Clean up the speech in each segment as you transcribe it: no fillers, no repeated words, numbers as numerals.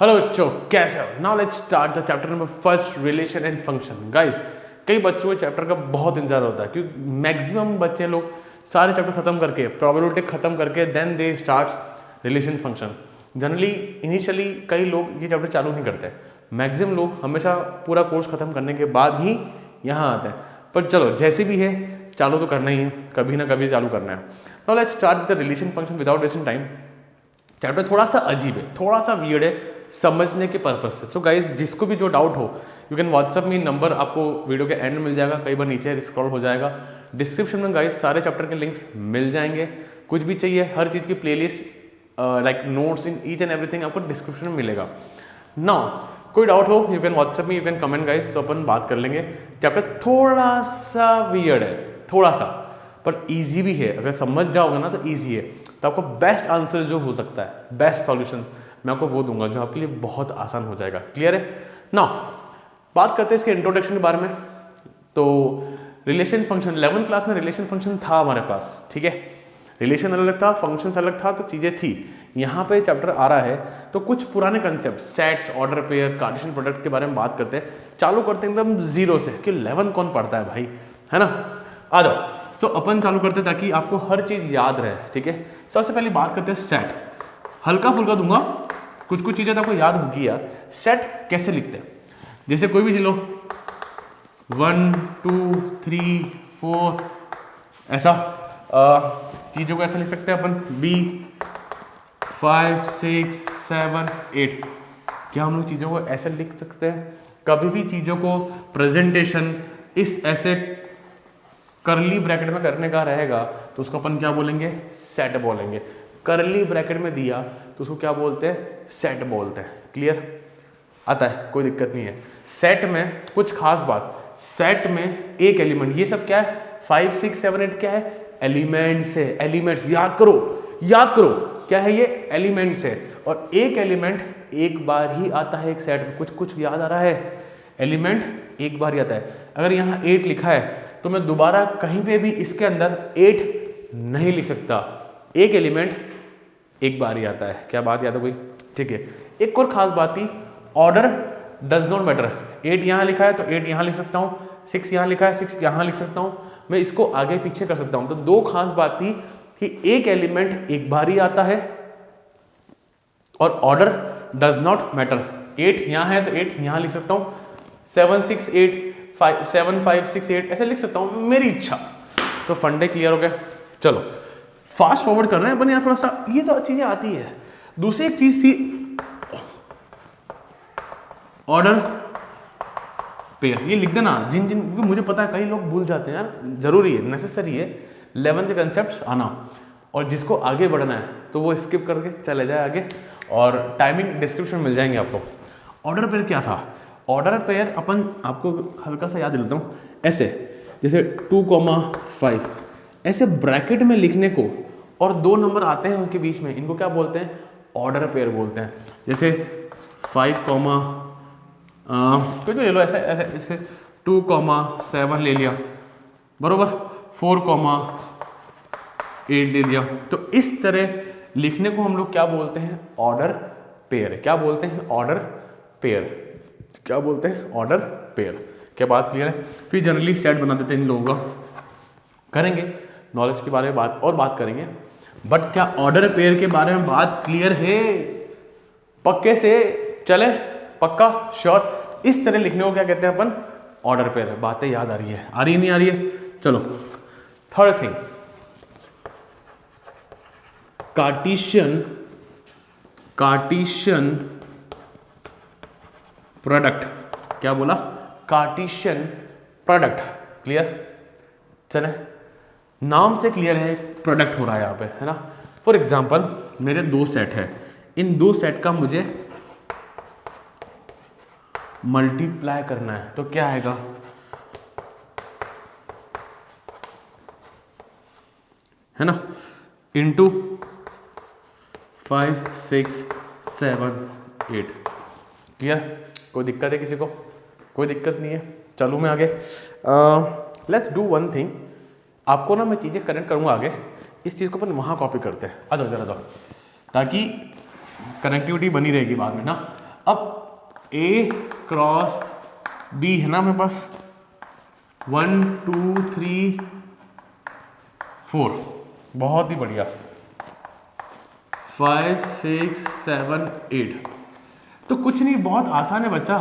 Hello बच्चों, कैसे हो? Now let's start the chapter number first, relation and function. Guys, कई बच्चों को चैप्टर का बहुत इंतजार होता है क्योंकि मैक्सिमम बच्चे लोग सारे चैप्टर खत्म करके, प्रोबेबिलिटी खत्म करके then they start relation function. Generally initially कई लोग ये चैप्टर चालू नहीं करते। मैक्सिमम लोग हमेशा पूरा कोर्स खत्म करने के बाद ही यहाँ आते हैं। पर चलो, जैसे भी है चालू तो करना ही है, कभी ना कभी चालू करना है। Now let's start with the relation function without wasting time. Chapter थोड़ा सा अजीब है, थोड़ा सा वियर्ड है समझने के पर्पज से। सो गाइज, जिसको भी जो डाउट हो यू कैन व्हाट्सअप में, नंबर आपको वीडियो के एंड में मिल जाएगा, कई बार नीचे स्क्रॉल हो जाएगा। डिस्क्रिप्शन में गाइज सारे चैप्टर के लिंक्स मिल जाएंगे। कुछ भी चाहिए, हर चीज़ की playlist like notes in each and everything आपको डिस्क्रिप्शन में मिलेगा। नाउ कोई डाउट हो यू कैन व्हाट्सएप में, यू कैन कमेंट गाइज, तो अपन बात कर लेंगे। चैप्टर थोड़ा सा वियर्ड है, थोड़ा सा, पर ईजी भी है। अगर समझ जाओगे ना तो ईजी है, तो आपको बेस्ट आंसर जो हो सकता है, बेस्ट सॉल्यूशन मैं आपको वो दूंगा जो आपके लिए बहुत आसान हो जाएगा। क्लियर है ना? बात करते हैं इसके इंट्रोडक्शन के बारे में। तो रिलेशन फंक्शन 11th क्लास में रिलेशन फंक्शन था हमारे पास, ठीक है। रिलेशन अलग था, फंक्शंस अलग था, तो चीज़ें थी। यहाँ पे चैप्टर आ रहा है तो कुछ पुराने concept, sets, order pair, Cartesian product के बारे में बात करते हैं। चालू करते हैं एकदम जीरो से कि 11 कौन पढ़ता है भाई, है ना? आ जाओ, तो अपन चालू करते हैं ताकि आपको हर चीज़ याद रहे, ठीक है। सबसे पहले बात करते हैं सेट। हल्का फुल्का दूंगा, कुछ कुछ चीज़ें तो आपको याद होगी यार। सेट कैसे लिखते हैं? जैसे कोई भी चीज लो, 1 2 3 4 ऐसा चीज़ों को ऐसा लिख सकते हैं अपन। बी 5 6 7 8। क्या हम लोग चीज़ों को ऐसे लिख सकते हैं? कभी भी चीज़ों को प्रेजेंटेशन इस ऐसे करली ब्रैकेट में करने का रहेगा तो उसको अपन क्या बोलेंगे? सेट बोलेंगे। करली ब्रैकेट में दिया तो उसको क्या बोलते हैं? सेट बोलते हैं। क्लियर आता है? कोई दिक्कत नहीं है। सेट में कुछ खास बात, सेट में एक एलिमेंट, ये सब क्या है? 5 6 7 8 क्या है? एलिमेंट्स है। एलिमेंट्स याद करो, याद करो क्या है ये? एलिमेंट्स है। और एक एलिमेंट एक बार ही आता है एक सेट में। कुछ कुछ याद आ रहा है? एलिमेंट एक बार ही आता है। अगर यहाँ 8 लिखा है तो मैं दोबारा कहीं पे भी इसके अंदर 8 नहीं लिख सकता। एक एलिमेंट एक बार ही आता है। क्या बात याद है कोई? ठीक है। एक और खास बात थी, ऑर्डर डज नॉट मैटर। 8 यहाँ लिखा है तो 8 यहाँ लिख सकता हूँ, 6 यहाँ लिखा है 6 यहाँ लिख सकता हूँ, मैं इसको आगे पीछे कर सकता हूँ। तो दो खास बात थी कि एक एलिमेंट एक बार ही आता है और ऑर्डर डज नॉट मैटर। 8 यहाँ है तो 8 यहाँ लिख सकता हूँ, 7 6 8 7 5 6 8 ऐसे लिख सकता हूँ, मेरी इच्छा। तो फंडे क्लियर हो गए। चलो फास्ट फॉरवर्ड कर रहे हैं अपन यहाँ थोड़ा सा, ये तो चीजें आती है। दूसरी एक चीज थी ऑर्डर पेयर, ये लिख देना जिन जिन, क्योंकि मुझे पता है कई लोग भूल जाते हैं यार, जरूरी है, नेसेसरी है 11th के कंसेप्ट आना। और जिसको आगे बढ़ना है तो वो स्किप करके चले जाए आगे, और टाइमिंग डिस्क्रिप्शन में मिल जाएंगे आपको। ऑर्डर पेयर क्या था? ऑर्डर पेयर अपन आपको हल्का सा याद दिलाता हूँ। ऐसे जैसे 2,5 ऐसे ब्रैकेट में लिखने को, और दो नंबर आते हैं उसके बीच में, इनको क्या बोलते हैं? ऑर्डर पेयर बोलते हैं। जैसे 5, कोई तो ले लो ऐसे ऐसे ऐसे 2,7 ले लिया, बरोबर, 4,8 ले लिया। तो इस तरह लिखने को हम लोग क्या बोलते हैं? Order pair. क्या बोलते हैं? Order pair. क्या बोलते हैं? Order pair. क्या बात क्लियर है? फिर जनरली सेट बना देते हैं इन लोगों का। करेंगे नॉलेज के बारे में बात करेंगे, बट क्या ऑर्डर पेयर के बारे में बात क्लियर है? पक्के से चले, पक्का श्योर। इस तरह लिखने को क्या कहते हैं अपन? ऑर्डर पेयर है। बातें याद आ रही है? आ रही नहीं आ रही है? चलो थर्ड थिंग, कार्टेशियन प्रोडक्ट। क्या बोला? Cartesian product. क्लियर? चले, नाम से क्लियर है, प्रोडक्ट हो रहा है यहाँ पे, है ना। फॉर एग्जाम्पल मेरे दो सेट है, इन दो सेट का मुझे मल्टीप्लाई करना है तो क्या आएगा? है ना, इंटू 5 6 7 8। क्लियर? कोई दिक्कत है किसी को? कोई दिक्कत नहीं है। चलो मैं आगे, लेट्स डू वन थिंग। आपको ना मैं चीज़ें कनेक्ट करूँगा आगे, इस चीज़ को अपन वहाँ कॉपी करते हैं। आ जाओ जरा जाओ, ताकि कनेक्टिविटी बनी रहेगी बाद में ना। अब A क्रॉस B है ना मेरे पास, 1 2 3 4, बहुत ही बढ़िया, 5 6 7 8। तो कुछ नहीं, बहुत आसान है बच्चा,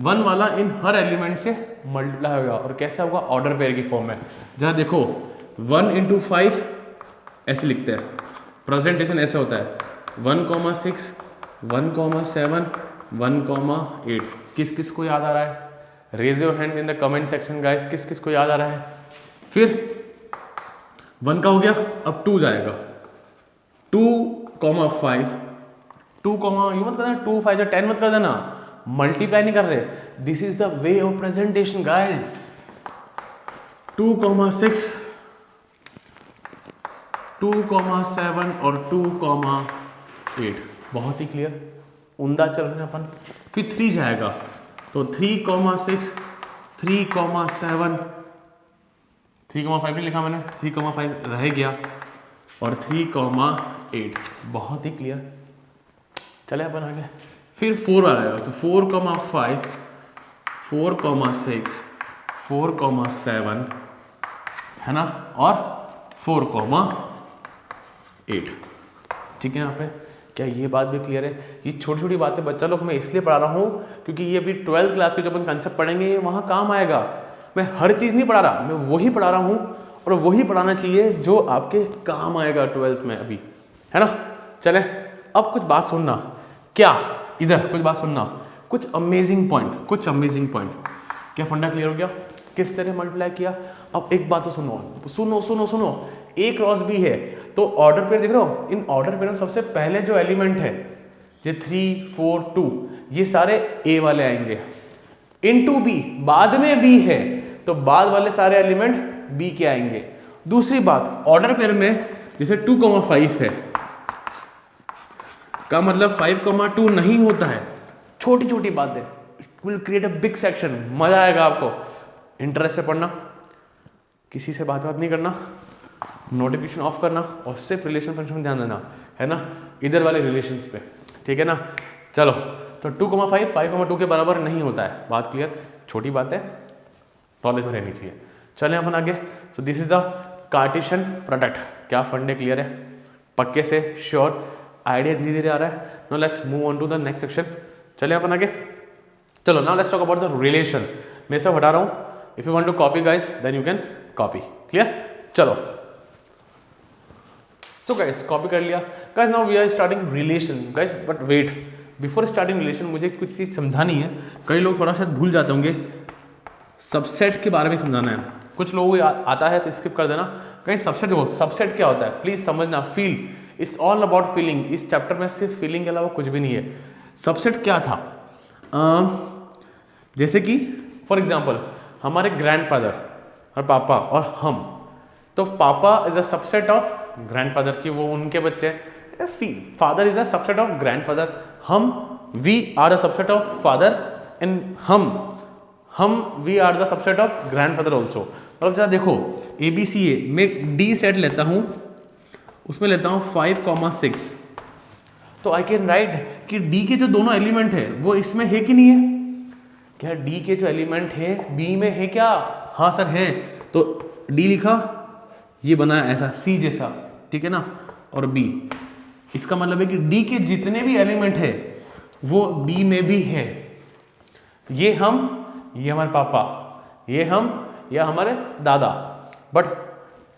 1 वाला इन हर एलिमेंट से मल्टीप्लाई होगा, और कैसे होगा, ऑर्डर पेयर की फॉर्म में। जहाँ देखो 1 × 5 ऐसे लिखते हैं, प्रेजेंटेशन ऐसे होता है 1,6 1,7 1,8। किस किस को याद आ रहा है? Raise your hands in the comment section guys, किस किस को याद आ रहा है? फिर 1 का हो गया, अब 2 जाएगा, 2,5 2, यू मत करना 2 5 10 मत कर देना, मल्टीप्लाई नहीं कर रहे। This is the way of presentation guys. 2,6 2,7 और 2,8, बहुत ही क्लियर, उमदा चल रहे हैं अपन। फिर 3 जाएगा, तो 3,6 3,7 3,5 नहीं लिखा मैंने, 3,5 रह गया, और 3,8, बहुत ही क्लियर। चले अपन आगे। फिर 4 आ जाएगा, तो 4,5 4,6 4,7 है ना, और 4,8। ठीक है। यहाँ पे क्या ये बात भी क्लियर है? ये छोटी छोटी बातें बच्चा लोग मैं इसलिए पढ़ा रहा हूँ क्योंकि ये अभी 12th क्लास के जो अपन कंसेप्ट पढ़ेंगे ये वहाँ काम आएगा। मैं हर चीज़ नहीं पढ़ा रहा, मैं वही पढ़ा रहा हूँ, और वही पढ़ाना चाहिए जो आपके काम आएगा 12th में अभी, है ना। चले अब कुछ बात सुनना, क्या इधर कुछ बात सुनना, कुछ अमेजिंग पॉइंट। क्या फंडा क्लियर हो गया? किस तरह मल्टीप्लाई किया? अब एक बात तो सुनो, A क्रॉस B है, तो ऑर्डर पेयर देख रहे हो, इन ऑर्डर पेयर में सबसे पहले जो एलिमेंट है ये 3 4 2, ये सारे A वाले आएंगे, इनटू B, बाद में B है तो बाद वाले सारे एलिमेंट B के आएंगे। दूसरी बात, ऑर्डर पेयर में जैसे 2,5 है का मतलब 5,2 नहीं होता है। छोटी छोटी बातें will create a big section, मजा आएगा आपको। इंटरेस्ट से पढ़ना, किसी से बात नहीं करना, नोटिफिकेशन ऑफ करना, और सिर्फ रिलेशन फंक्शन में ध्यान देना, है ना, इधर वाले रिलेशंस पे, ठीक है ना। चलो, तो 2,5 5,2 के बराबर नहीं होता है, बात क्लियर। छोटी बातें नॉलेज में रहनी चाहिए। चलें अपन आगे। So this is the Cartesian product. क्या फंडे क्लियर है? पक्के से श्योर, आइडिया धीरे धीरे आ रहा है। Now let's move on to the next section. चलें अपन आगे। चलो now let's talk about the relation. मैं सब हटा रहा हूँ, if you want to copy guys then you can copy. Clear? चलो, सो गाइस कॉपी कर लिया। Guys now we are starting relation guys, but wait, before starting relation मुझे कुछ चीज़ समझानी है। कई लोग थोड़ा शायद भूल जाते होंगे, सबसेट के बारे में समझाना है। कुछ लोगों को आता है तो स्किप कर देना। कहीं सबसेट देखो, सबसेट क्या होता है प्लीज समझना। Feel, it's all about feeling. इस चैप्टर में सिर्फ फीलिंग के अलावा कुछ भी नहीं है। सबसेट क्या था? जैसे कि फॉर एग्जाम्पल हमारे ग्रैंडफादर और पापा और हम, तो पापा is a subset of grandfather की वो उनके बच्चे, फील father is a subset of grandfather, हम we are the subset of father, and हम we are the subset of grandfather also. मतलब जरा देखो ABCA में डी सेट लेता हूँ, उसमें लेता हूँ 5,6, तो आई कैन राइट कि डी के जो दोनों एलिमेंट है वो इसमें है कि नहीं है? क्या डी के जो एलिमेंट है बी में है क्या? हाँ सर है। तो डी लिखा, ये बना ऐसा सी जैसा, ठीक है ना, और बी, इसका मतलब है कि डी के जितने भी एलिमेंट है वो बी में भी है। ये हम, ये हमारे पापा, ये हम, या हमारे दादा, बट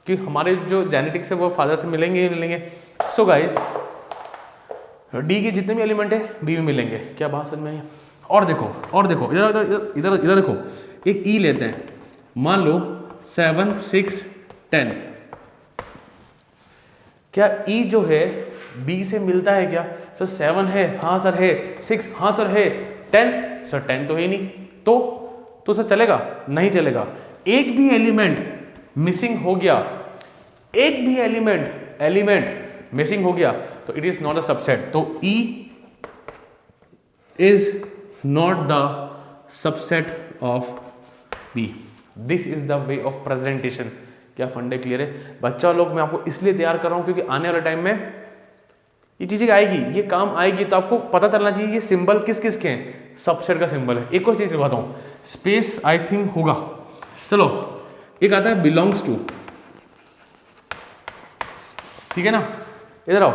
कि हमारे जो जेनेटिक्स है वो फादर से मिलेंगे ही मिलेंगे। सो गाइस डी के जितने भी एलिमेंट है बी में मिलेंगे। क्या बात समझ में आई? और देखो इधर इधर इधर इधर देखो, एक ई लेते हैं, मान लो 7 6 10, क्या ई जो है बी से मिलता है क्या? सर 7 है, हाँ सर है, 6 हाँ सर है, 10 सर 10 तो है नहीं, तो सर चलेगा? नहीं चलेगा। एक भी एलिमेंट मिसिंग हो गया, एक भी एलिमेंट मिसिंग हो गया तो it is not a subset. तो E is not the subset of B. This is the way of presentation. क्या फंडे क्लियर है? बच्चा लोग मैं आपको इसलिए तैयार कर रहा हूं क्योंकि आने वाले टाइम में ये चीजें आएगी, ये काम आएगी, तो आपको पता चलना चाहिए ये सिंबल किस किस के हैं, सबसेट का सिंबल है। एक और चीज बताता हूँ, स्पेस आई थिंक होगा, चलो एक आता है बिलोंग्स टू, ठीक है ना, इधर आओ,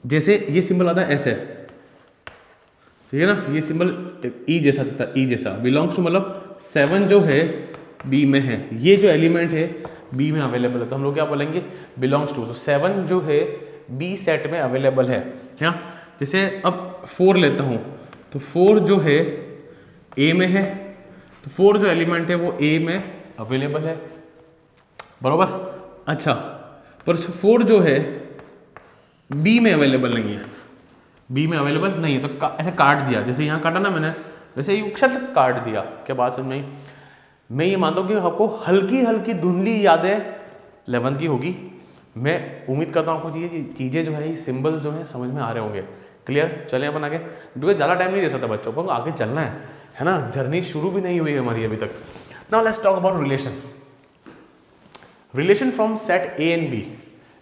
जैसे ये सिंबल आता है ऐसे, ठीक है ना, ये सिंबल ई जैसा दिखता है, ई जैसा, बिलोंग्स टू मतलब 7 जो है बी में है, ये जो एलिमेंट है बी में अवेलेबल है, तो हम लोग क्या बोलेंगे, बिलोंग्स टू। तो 7 जो है बी सेट में अवेलेबल है क्या। जैसे अब 4 लेता हूँ, तो 4 जो है ए में है, तो 4 जो एलिमेंट है वो ए में अवेलेबल है, बरोबर। अच्छा, पर 4 जो है बी में अवेलेबल नहीं है, बी में अवेलेबल नहीं है, तो ऐसे काट दिया, जैसे यहाँ काटा ना मैंने, वैसे ही अक्षर काट दिया। क्या बात समझ में आई? मैं ये मानता हूँ कि आपको हल्की हल्की धुंधली यादें 11th की होगी। मैं उम्मीद करता हूँ आपको ये चीज़ें जो है, ये सिंबल्स जो है समझ में आ रहे होंगे। क्लियर? चले अपन आगे, क्योंकि ज़्यादा टाइम नहीं दे सकता बच्चों को, आगे चलना है ना, जर्नी शुरू भी नहीं हुई है हमारी अभी तक। Now let's talk about relation. Relation from set A and B,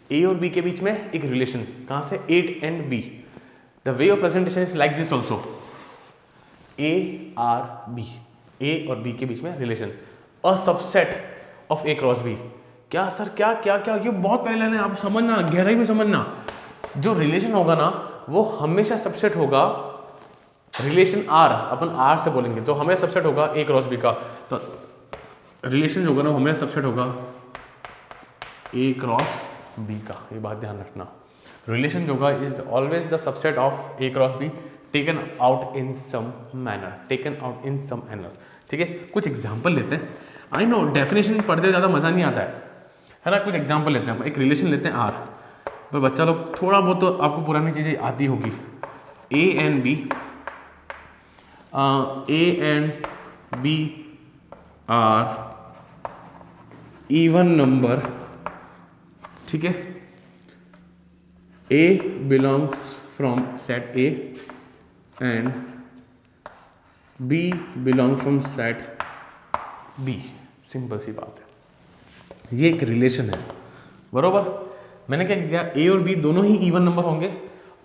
A और बी के बीच में एक रिलेशन, कहाँ से, 8 and B. The way of presentation is like this also, A R B, A और बी के बीच में relation, a subset of A cross B. क्या सर, क्या क्या क्या, ये बहुत पहले लाइन है, आप समझना, गहराई में समझना। जो रिलेशन होगा ना वो हमेशा सबसेट होगा, रिलेशन आर, अपन आर से बोलेंगे तो हमेशा सबसेट होगा ए क्रॉस बी का। तो रिलेशन जो होगा ना हमेशा सबसेट होगा ए क्रॉस बी का, ये बात ध्यान रखना। रिलेशन जो होगा is always the subset of A cross B taken out in some manner, taken out in some manner, ठीक है। कुछ एग्जांपल लेते हैं। आई नो डेफिनेशन पढ़ते ज़्यादा मज़ा नहीं आता है ना। कुछ एग्जांपल लेते हैं, एक रिलेशन लेते हैं आर, पर बच्चा लोग थोड़ा बहुत तो आपको पुरानी चीज़ें आती होगी। A and B, A and B are even number, ठीक है। A belongs from set A and B belongs from set B, simple सी बात है, ये एक रिलेशन है, बरोबर। मैंने क्या किया, ए और बी दोनों ही इवन नंबर होंगे,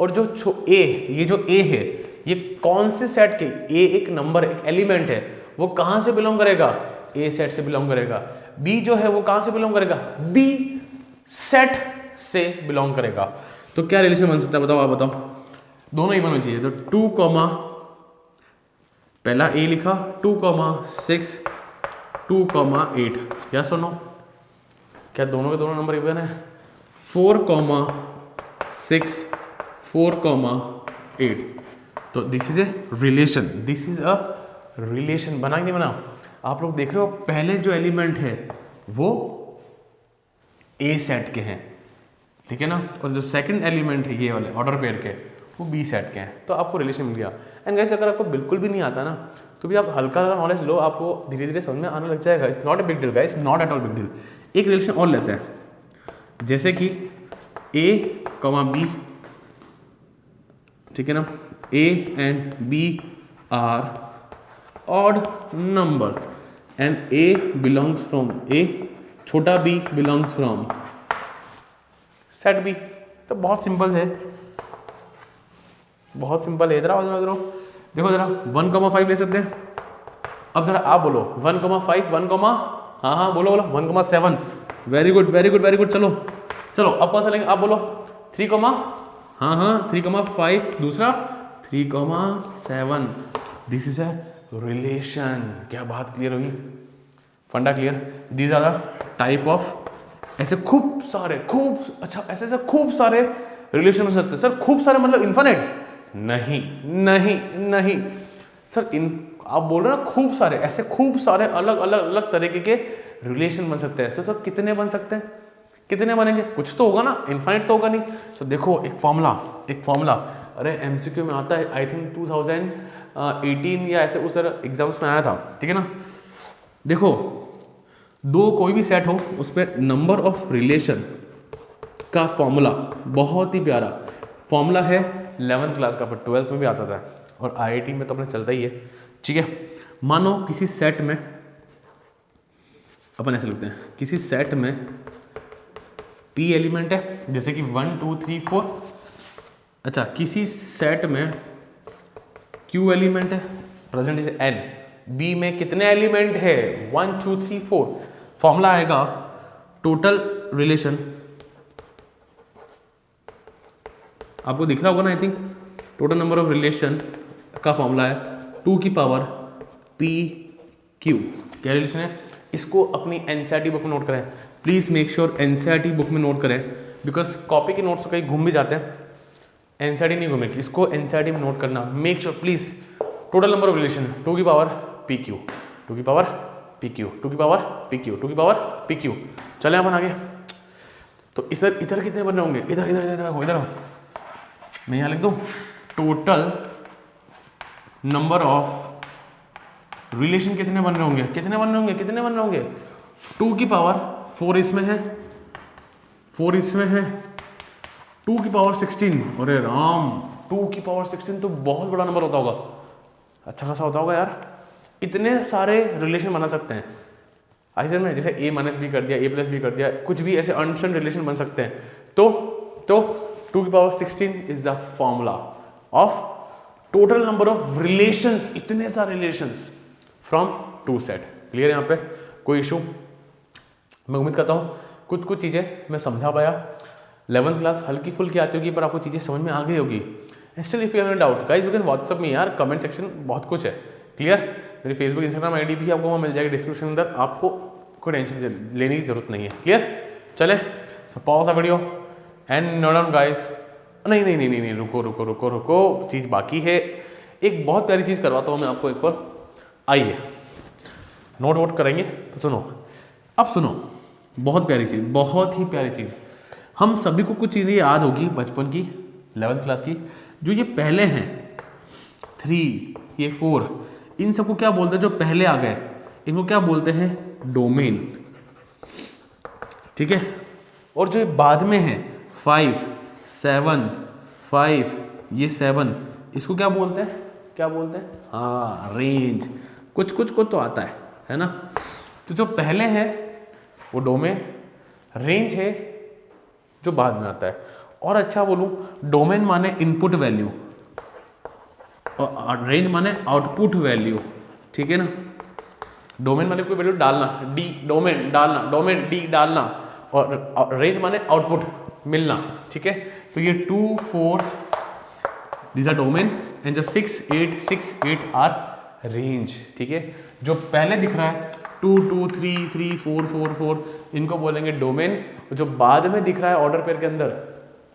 और जो ए, ये जो ए है ये कौन से सेट के, ए एक नंबर, एक एलिमेंट है, वो कहां से बिलोंग करेगा, ए सेट से बिलोंग करेगा। बी जो है वो कहां से बिलोंग करेगा, बी सेट से बिलोंग करेगा। तो क्या रिलेशन बन सकता है, बताओ, आप बताओ। दोनों इवन होनी चाहिए, तो 2, पहला ए लिखा, 2,6, 2,8, क्या सुनो, क्या दोनों के दोनों नंबर इवन है, 4,6, 4,8। तो this is a relation, this is a relation. बना कि नहीं बना? आप लोग देख रहे हो पहले जो एलिमेंट है वो ए सेट के हैं, ठीक है ना, और जो सेकंड एलिमेंट है ये वाले ऑर्डर पेयर के, वो बी सेट के हैं। तो आपको रिलेशन मिल गया। एंड गाइस, अगर आपको बिल्कुल भी नहीं आता ना, तो भी आप हल्का हल्का नॉलेज लो, आपको धीरे धीरे समझ में आने लग जाएगा। It's not a big deal guys, not at all big deal. एक रिलेशन और लेते हैं, जैसे कि ए कॉमा बी, ठीक है ना, A and B are odd number and A belongs from A, छोटा B belongs from set B. तो बहुत सिंपल है, बहुत सिंपल है। इधर आओ, देखो जरा, 1,5 ले सकते हैं। अब जरा आप बोलो 1,5, 1, हाँ बोलो 1,7। Very good very good very good. चलो चलो, अब कौन सा लेंगे, आप बोलो 3, हाँ 3,5, दूसरा 3,7। This is a relation. क्या बात क्लियर हुई, फंडा clear. These are the type of, ऐसे खूब सारे, खूब अच्छा, ऐसे खूब सारे रिलेशन हो सकते हैं। सर खूब सारे मतलब इन्फिनिट? नहीं नहीं नहीं सर, आप बोल रहे हो ना खूब सारे, ऐसे खूब सारे अलग अलग अलग तरीके के रिलेशन बन सकते हैं। सर कितने बन सकते हैं, कितने बनेंगे, कुछ तो होगा ना, इन्फिनिट तो होगा नहीं। तो देखो एक फॉर्मूला, अरे एमसीक्यू में आता है, आई थिंक 2018 या ऐसे उस एग्जाम्स में आया था, ठीक है ना। देखो दो कोई भी सेट हो, उसमें नंबर ऑफ रिलेशन का फॉर्मूला बहुत ही प्यारा फॉर्मूला है, 11th क्लास का, पर 12th में भी आता था और IIT में तो अपने चलता ही है, ठीक है। मानो किसी सेट में, अपन ऐसे लिखते हैं, किसी सेट में P एलिमेंट है, जैसे कि 1 2 3 4। अच्छा, किसी सेट में Q एलिमेंट है, परसेंटेज n। B में कितने एलिमेंट है? 1 2 3 4। फॉर्मूला आएगा टोटल रिलेशन, आपको दिख रहा होगा ना I think, total number of relation का फॉर्मूला है 2 की पावर पी क्यू। क्या रिलेशन है? इसको अपनी एनसीईआरटी बुक में नोट करें, please make sure NCERT book में नोट करें, बिकॉज कॉपी के नोट्स कहीं घूम भी जाते हैं, एनसीईआरटी नहीं घूमेगी, इसको एनसीईआरटी में नोट करना। Make sure please, total number of relation 2 की पावर पी क्यू, 2 की पावर पी क्यू, 2 की पावर पी क्यू, 2 की पावर पी क्यू। चले अपन आगे। तो इधर इधर कितने बन रहे होंगे? इधर इधर इधर इधर मैं यहाँ लिख दूँ, टोटल नंबर ऑफ रिलेशन कितने बन रहे होंगे? कितने बन रहे होंगे? कितने बन रहे होंगे? 2 की पावर 4 इसमें है, 4 इसमें है, 2 की पावर 16। अरे राम, 2 की पावर 16 तो बहुत बड़ा नंबर होता होगा, अच्छा खासा होता होगा यार। इतने सारे रिलेशन बना सकते हैं ऐसे में, जैसे a माइनस बी कर दिया, a प्लस बी कर दिया, कुछ भी ऐसे अनस्टैंड रिलेशन बन सकते हैं। तो 2 की power 16 is the formula of total number of relations, इतने सारे रिलेशंस फ्रॉम 2 सेट। क्लियर है यहाँ पे? कोई इशू? मैं उम्मीद करता हूँ कुछ कुछ चीज़ें मैं समझा पाया। 11th क्लास हल्की फुल्की आती होगी, पर आपको चीज़ें समझ में आ गई होगी। Still if you have any doubt guys, you can WhatsApp me यार, कमेंट सेक्शन बहुत कुछ है। क्लियर? मेरी फेसबुक इंस्टाग्राम आईडी भी आपको वहाँ मिल जाएगी डिस्क्रिप्शन के अंदर, आपको कोई टेंशन लेने की जरूरत नहीं है। क्लियर? चले, so pause the video and note down guys. नहीं नहीं नहीं नहीं नहीं, रुको रुको रुको रुको, चीज़ बाकी है। एक बहुत प्यारी चीज़ करवाता हूँ मैं आपको एक बार, आइए नोट वोट करेंगे। तो सुनो, अब सुनो, बहुत प्यारी चीज़, बहुत ही प्यारी चीज़। हम सभी को कुछ चीज़ें याद होगी बचपन की, 11th क्लास की, जो ये पहले हैं 3, ये 4, इन सबको क्या बोलते हैं? जो पहले आ गए इनको क्या बोलते हैं? डोमेन। ठीक है? और जो बाद में है 5 7 5, ये 7, इसको क्या बोलते हैं? क्या बोलते हैं? हाँ, रेंज। कुछ कुछ को तो आता है ना? तो जो पहले है वो डोमेन, रेंज है जो बाद में आता है। और अच्छा बोलूं, डोमेन माने इनपुट वैल्यू और रेंज माने आउटपुट वैल्यू। ठीक है ना? डोमेन माने कोई वैल्यू डालना, डी डोमेन डालना, डोमेन डी डालना, और रेंज माने आउटपुट मिलना। ठीक है? तो ये 2 4 दिस आर डोमेन एंड जो 6 8 आर रेंज। ठीक है? जो पहले दिख रहा है 2 2 3 3 4 4 4, इनको बोलेंगे डोमेन, और जो बाद में दिख रहा है ऑर्डर पेयर के अंदर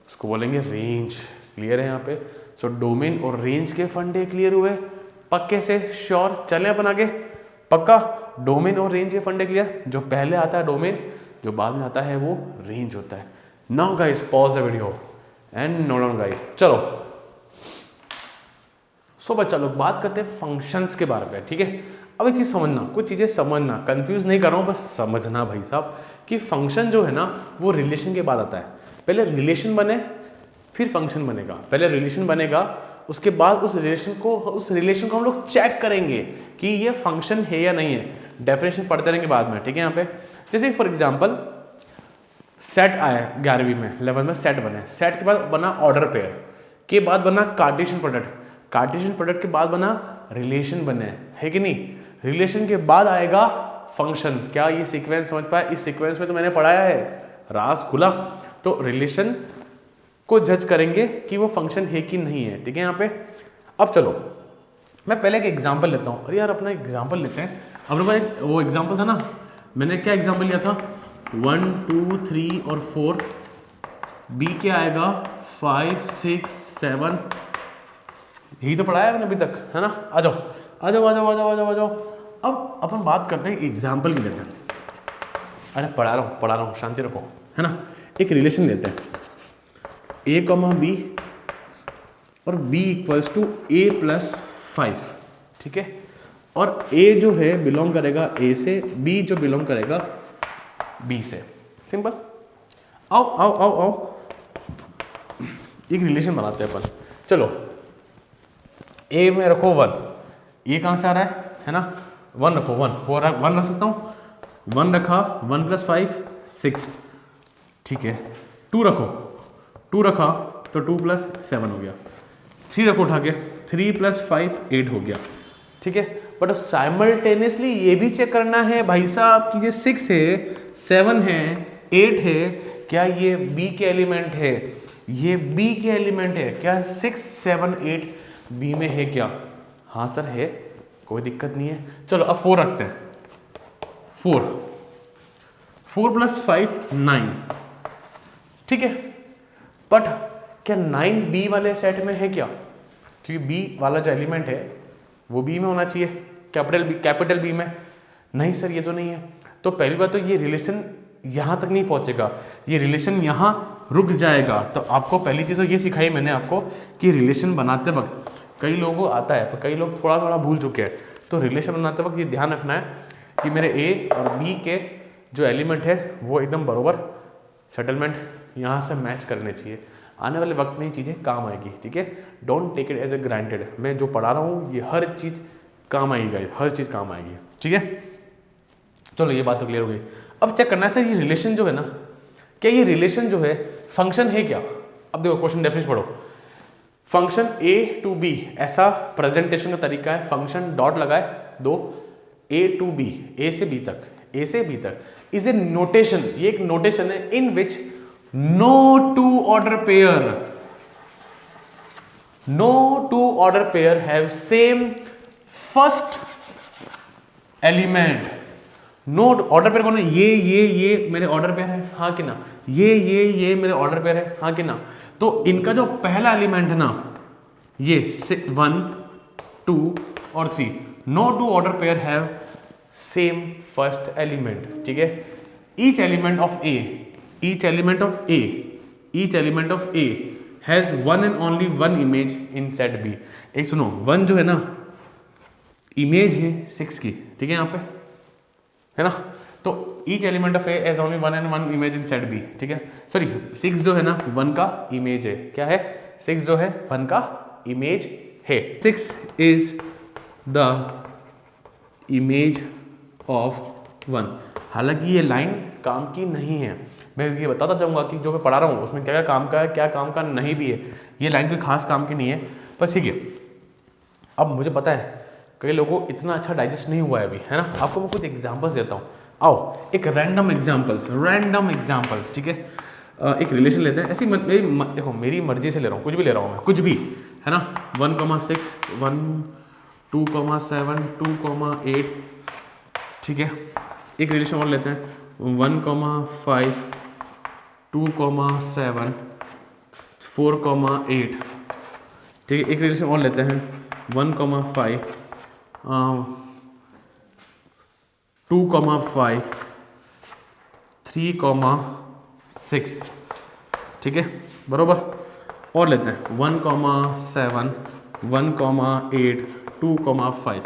उसको बोलेंगे रेंज। क्लियर है यहाँ पे? सो डोमेन और रेंज के फंडे क्लियर हुए पक्के से? श्योर? चलें अपन आगे। पक्का? डोमेन और रेंज के फंडे क्लियर? जो पहले आता है डोमेन, जो बाद में आता है वो रेंज होता है। Now guys pause the video and note down guys. चलो सो बच्चा लोग बात करते हैं फंक्शंस के बारे में। ठीक है? अब एक चीज़ समझना, कुछ चीज़ें समझना, कंफ्यूज नहीं कर रहा हूँ, बस समझना भाई साहब कि फंक्शन जो है ना वो रिलेशन के बाद आता है। पहले रिलेशन बने फिर फंक्शन बनेगा। पहले रिलेशन बनेगा, उसके बाद उस रिलेशन को हम लोग चेक करेंगे कि ये फंक्शन है या नहीं है। डेफिनेशन पढ़ते रहेंगे बाद में। ठीक है? यहाँ पे जैसे फॉर एग्जाम्पल सेट आया 11वीं में, 11th में सेट बने, सेट के बाद बना ऑर्डर पेयर, के बाद बना कार्टेशियन प्रोडक्ट, कार्टेशियन प्रोडक्ट के बाद बना रिलेशन बने, है कि नहीं? रिलेशन के बाद आएगा फंक्शन। क्या ये सीक्वेंस समझ पाया? इस सीक्वेंस में तो मैंने पढ़ाया है, राज खुला। तो रिलेशन को जज करेंगे कि वो फंक्शन है कि नहीं है। ठीक है? यहाँ पे अब चलो मैं पहले एक एग्जांपल लेता हूँ। अरे यार अपना एग्जांपल लेते हैं। अपने पास वो एग्जांपल था ना, मैंने क्या एग्जांपल लिया था? 1 2 3 और 4, बी क्या आएगा? 5 6 7, यही तो पढ़ाया है मैंने अभी तक, है ना? आ जाओ आ जाओ आ जाओ आ जाओ आ जाओ आ जाओ। अब अपन बात करते हैं एग्जाम्पल की लेते हैं। अरे पढ़ा रहा हूँ, शांति रखो, है ना? एक रिलेशन लेते हैं a, b और b equals to a plus 5। ठीक है? और a जो है बिलोंग करेगा a से, b जो बिलोंग करेगा b से। सिंपल। आओ आओ आओ आओ एक रिलेशन बनाते हैं अपन। चलो a में रखो 1, ये कहाँ से आ रहा है ना? 1 रखो, 1 रख सकता हूँ, 1 रखा, 1 प्लस 5 6। ठीक है, 2 रखो, 2 रखा तो 2 + 7 हो गया, 3 रखो उठा के, 3 + 5 8 हो गया, ठीक है। बट साइमल्टेनियसली ये भी चेक करना है भाई साहब कि ये 6 है, 7 है, 8 है, क्या ये बी के एलिमेंट है, ये बी के एलिमेंट है क्या, 6 7 8 बी में है क्या, हाँ सर है, कोई दिक्कत नहीं है। चलो अब 4 रखते हैं, 4 + 5 9, ठीक है। बट क्या 9 बी वाले सेट में है क्या, क्योंकि बी वाला जो एलिमेंट है वो बी में होना चाहिए, कैपिटल बी में, नहीं सर ये तो नहीं है। तो पहली बात तो ये रिलेशन यहाँ तक नहीं पहुँचेगा, ये रिलेशन यहाँ रुक जाएगा। तो आपको पहली चीज़ तो ये सिखाई मैंने आपको कि रिलेशन बनाते वक्त कई लोगों को आता है पर कई लोग थोड़ा थोड़ा भूल चुके हैं। तो रिलेशन बनाते वक्त ये ध्यान रखना है कि मेरे ए और बी के जो एलिमेंट है वो एकदम बरोबर सेटलमेंट यहाँ से मैच करने चाहिए। आने वाले वक्त में ये चीज़ें काम आएगी, ठीक है। Don't take it as a granted, मैं जो पढ़ा रहा हूँ ये हर चीज़ काम आएगी गाइस, हर चीज़ काम आएगी, ठीक है। चलो ये बात तो क्लियर हो गई। अब चेक करना है सर ये रिलेशन जो है ना, क्या ये रिलेशन जो है फंक्शन है क्या। अब देखो क्वेश्चन डेफिनेशन पढ़ो, फंक्शन ए टू बी, ऐसा प्रेजेंटेशन का तरीका है, फंक्शन डॉट लगाए दो, ए टू बी, ए से बी तक, ए से बी तक इज ए नोटेशन, ये एक नोटेशन है in which no two order pair have same first element. No order pair कौन है, ये मेरे ऑर्डर पेयर है, हाँ कि ना, ये मेरे ऑर्डर पेयर है, हाँ कि ना। तो इनका जो पहला एलिमेंट है ना, ये 1 2 और 3, no two order pair have same first element, ठीक है। Each element of A has one and only one image in set B. एक सुनो, 1 जो है ना इमेज है 6 की, ठीक है, यहाँ पे है ना। तो each element of A has only one and one image in set B, ठीक है। सॉरी 6 जो है ना 1 का इमेज है, क्या है, 6 जो है 1 का इमेज है, 6 इज द इमेज ऑफ 1। हालांकि ये लाइन काम की नहीं है, मैं ये बताता जाऊंगा कि जो मैं पढ़ा रहा हूँ उसमें क्या क्या काम का है, क्या काम का नहीं भी है। ये लाइन कोई खास काम की नहीं है, बस ठीक है। अब मुझे पता है कई लोगों को इतना अच्छा डाइजेस्ट नहीं हुआ है अभी, है ना। आपको मैं कुछ एग्जांपल्स देता हूँ, आओ एक रैंडम एग्जांपल्स, ठीक है। एक रिलेशन लेते हैं, ऐसी देखो मेरी मर्जी से ले रहा हूँ, कुछ भी ले रहा हूँ मैं, कुछ भी, है ना। 1,6 1 2,7 2,8, ठीक है। एक रिलेशन और लेते हैं 1,5 2,7 4,8, ठीक है। एक रिलेशन और लेते हैं 1,5 2,5 3,6, ठीक है, बरोबर। और लेते हैं 1,7 1,8 2,5।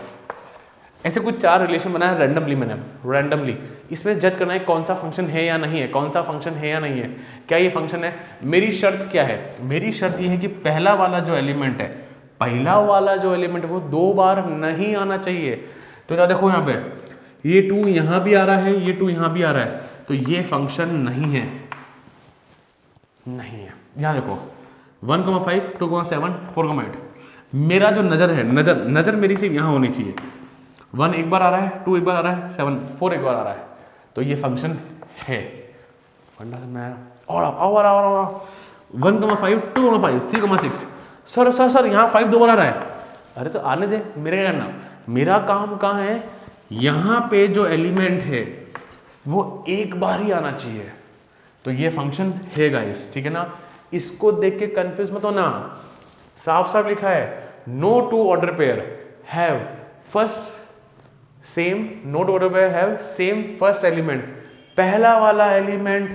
ऐसे कुछ 4 रिलेशन बनाए रैंडमली। इसमें जज करना है कौन सा फंक्शन है या नहीं है, कौन सा फंक्शन है या नहीं है, क्या ये फंक्शन है। मेरी शर्त क्या है, मेरी शर्त ये है कि पहला वाला जो एलिमेंट है वो 2 बार नहीं आना चाहिए। तो क्या देखो यहाँ पे ये 2 यहाँ भी आ रहा है, ये 2 यहाँ भी आ रहा है, तो ये फंक्शन नहीं है। यहाँ देखो 1,5 2,7 4,8, मेरा जो नजर है, नजर मेरी सिर्फ यहाँ होनी चाहिए। 1 एक बार आ रहा है, 2 एक बार आ रहा है, 7 4 एक बार आ रहा है, तो ये फंक्शन है। 1,5 2,5 3,6, सर यहाँ 5 2 बार आ रहा है, अरे तो आने दे, मेरे क्या करना, मेरा काम कहाँ है, यहाँ पे जो एलिमेंट है वो एक बार ही आना चाहिए, तो ये फंक्शन है गाइस, ठीक है ना। इसको देख के कंफ्यूज मत होना, साफ साफ लिखा है no two order pair have same first element, पहला वाला एलिमेंट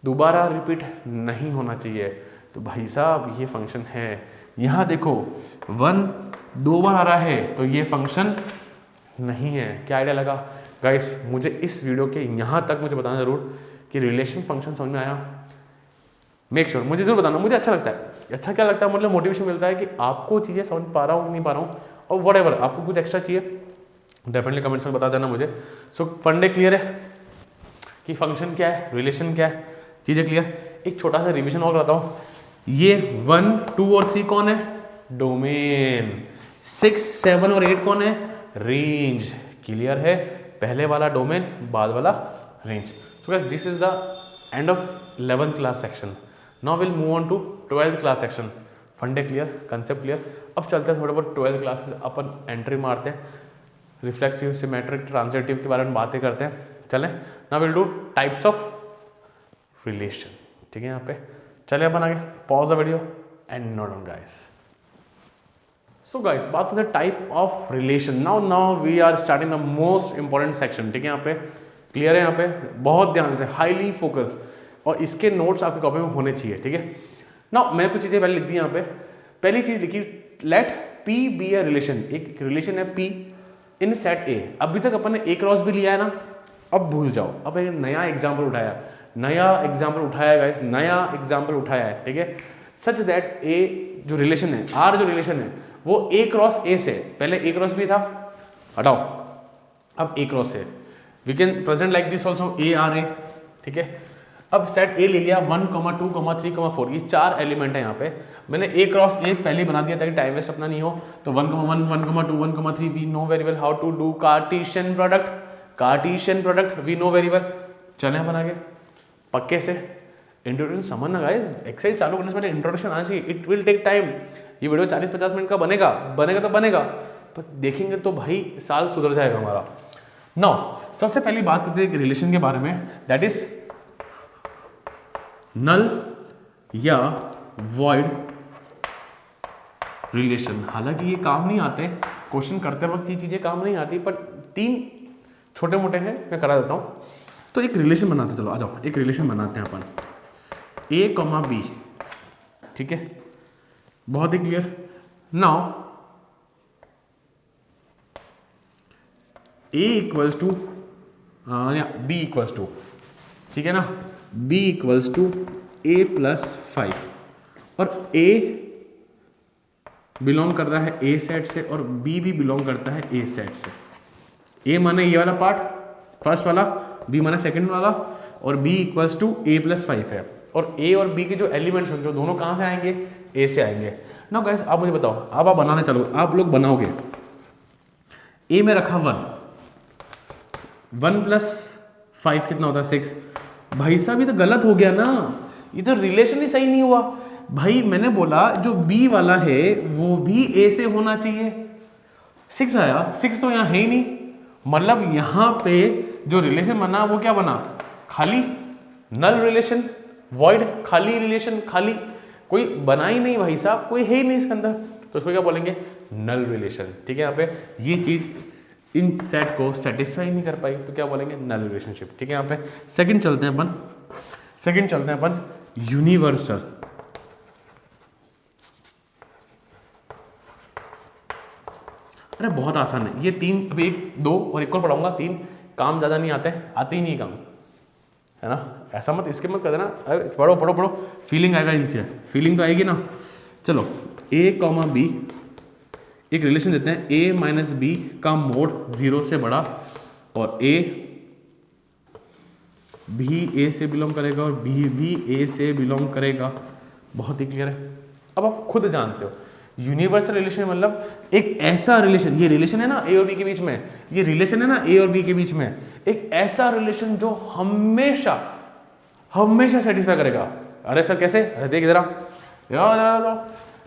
दोबारा रिपीट नहीं होना चाहिए। तो भाई साहब ये फंक्शन है। यहाँ देखो 1 2 बार आ रहा है, तो ये फंक्शन नहीं है। क्या आइडिया लगा गाइस। मुझे इस वीडियो के यहाँ तक मुझे बताना जरूर कि रिलेशन फंक्शन समझ में आया। मेक श्योर मुझे जरूर बताना, मुझे अच्छा लगता है। अच्छा क्या लगता है, मतलब मोटिवेशन मिलता है कि आपको चीज़ें समझ पा रहा हूँ नहीं पा रहा हूँ, और व्हाटएवर आपको कुछ एक्स्ट्रा चाहिए डेफिनेटली कमेंट्स में बता देना मुझे। सो फंडे क्लियर है कि फंक्शन क्या है, रिलेशन क्या है, चीज़ें क्लियर? एक छोटा सा रिवीजन और कराता हूँ। ये 1, 2 और 3 कौन है? डोमेन। 6, 7 और 8 कौन है? रेंज। क्लियर है? पहले वाला डोमेन, बाद वाला range. So guys this is the end of 11th class section. Now will move on to 12th class section. फंडे क्लियर, कंसेप्ट क्लियर। अब चलते हैं थोड़े बहुत 12th क्लास में अपन एंट्री मारते हैं, रिफ्लेक्सिव, सिमेट्रिक, ट्रांजिटिव के बारे में बातें करते हैं। चलें, now will do types of relation. ठीक है, यहाँ पे चले अपन आगे। Pause the video and note down guys. So guys बात करते हैं type of relation. Now we are starting the most important section. ठीक है, यहाँ पे क्लियर है? यहाँ पे बहुत ध्यान से, हाईली फोकस, और इसके नोट्स आपकी कॉपी में होने चाहिए। ठीक है, नाउ मैं कुछ चीजें पहले लिख दी यहाँ पे। पहली चीज लिखी, let P be a relation. एक रिलेशन है पी इन सेट ए। अभी तक अपन ने ए क्रॉस भी लिया है ना, अब भूल जाओ। अब एक नया एग्जाम्पल उठाया, गाइस, नया एग्जाम्पल उठाया है। ठीक है, सच दैट ए जो रिलेशन है, आर जो रिलेशन है, वो ए क्रॉस ए से, पहले ए क्रॉस भी था, हटाओ, अब ए क्रॉस है। We can present like this also, A R A. ठीक है, अब सेट ए ले लिया, 1, 2, 3, 4, ये 4 एलिमेंट है यहाँ पे। मैंने ए क्रॉस ए पहले बना दिया ताकि टाइम वेस्ट अपना नहीं हो। तो 1, 1, 1, 2, 1, 3, we know very well how to do Cartesian product we know very well. चले अपन आगे पक्के से। इंट्रोडक्शन समझना गाइस, एक्सरसाइज चालू करने से पहले इंट्रोडक्शन आना चाहिए। It will take time. ये वीडियो 40-50 मिनट का बनेगा तो बनेगा, पर देखेंगे तो भाई साल सुधर जाएगा हमारा। नाउ सबसे पहली बात करते हैं एक रिलेशन के बारे में, दैट इज नल या वॉइड रिलेशन। हालांकि ये काम नहीं आते, क्वेश्चन करते वक्त ये चीजें काम नहीं आती, पर 3 छोटे मोटे हैं, मैं करा देता हूं। तो एक रिलेशन बनाते, चलो आ जाओ, एक रिलेशन बनाते हैं अपन, ए कॉमा बी। ठीक है, बहुत ही clear. Now A equals to या बी इक्वल्स टू, ठीक है ना, b equals to A plus 5, और a बिलोंग कर रहा है a सेट से और b भी बिलोंग करता है a सेट से। a माने ये वाला पार्ट फर्स्ट वाला, b माने सेकंड वाला, और b equals to a plus 5 है। और a और b के जो एलिमेंट्स होंगे वो दोनों कहाँ से आएंगे? a से आएंगे। नाउ गाइस आप मुझे बताओ, अब आप बनाने चलो, आप लोग बनाओगे। a में रखा 1 प्लस 5 कितना होता है? 6। भाई साहब ये तो गलत हो गया ना, ये तो रिलेशन ही सही नहीं हुआ। भाई मैंने बोला जो बी वाला है वो भी ए से होना चाहिए। 6 आया, 6 तो यहाँ है ही नहीं, मतलब यहाँ पे जो रिलेशन बना वो क्या बना? खाली नल रिलेशन, वॉइड, खाली रिलेशन, खाली, कोई बना ही नहीं भाई साहब, कोई है ही नहीं इसके अंदर, तो उसको क्या बोलेंगे? नल रिलेशन। ठीक है, यहाँ पे ये चीज इन सेट को सेटिस्फाई नहीं कर पाई तो क्या बोलेंगे? नल रिलेशनशिप। ठीक है, यहाँ पे सेकंड चलते हैं अपन यूनिवर्सल। अरे बहुत आसान है ये 3, अभी 1, 2 और एक और पढ़ाऊंगा। 3 काम ज्यादा नहीं आते ही नहीं काम, है ना? ऐसा मत इसके मत कर देना, पढ़ो, फीलिंग आएगा इनसे, फीलिंग तो आएगी ना। चलो ए कॉमा बी, एक रिलेशन देते हैं a माइनस बी का मोड 0 से बड़ा, और a भी a से बिलोंग करेगा और b भी a से बिलोंग करेगा। बहुत ही क्लियर है। अब आप खुद जानते हो यूनिवर्सल रिलेशन मतलब एक ऐसा रिलेशन, ये रिलेशन है ना a और b के बीच में, ये रिलेशन है ना a और b के बीच में, एक ऐसा रिलेशन जो हमेशा सेटिस्फाई करेगा। अरे सर कैसे? अरे देख जरा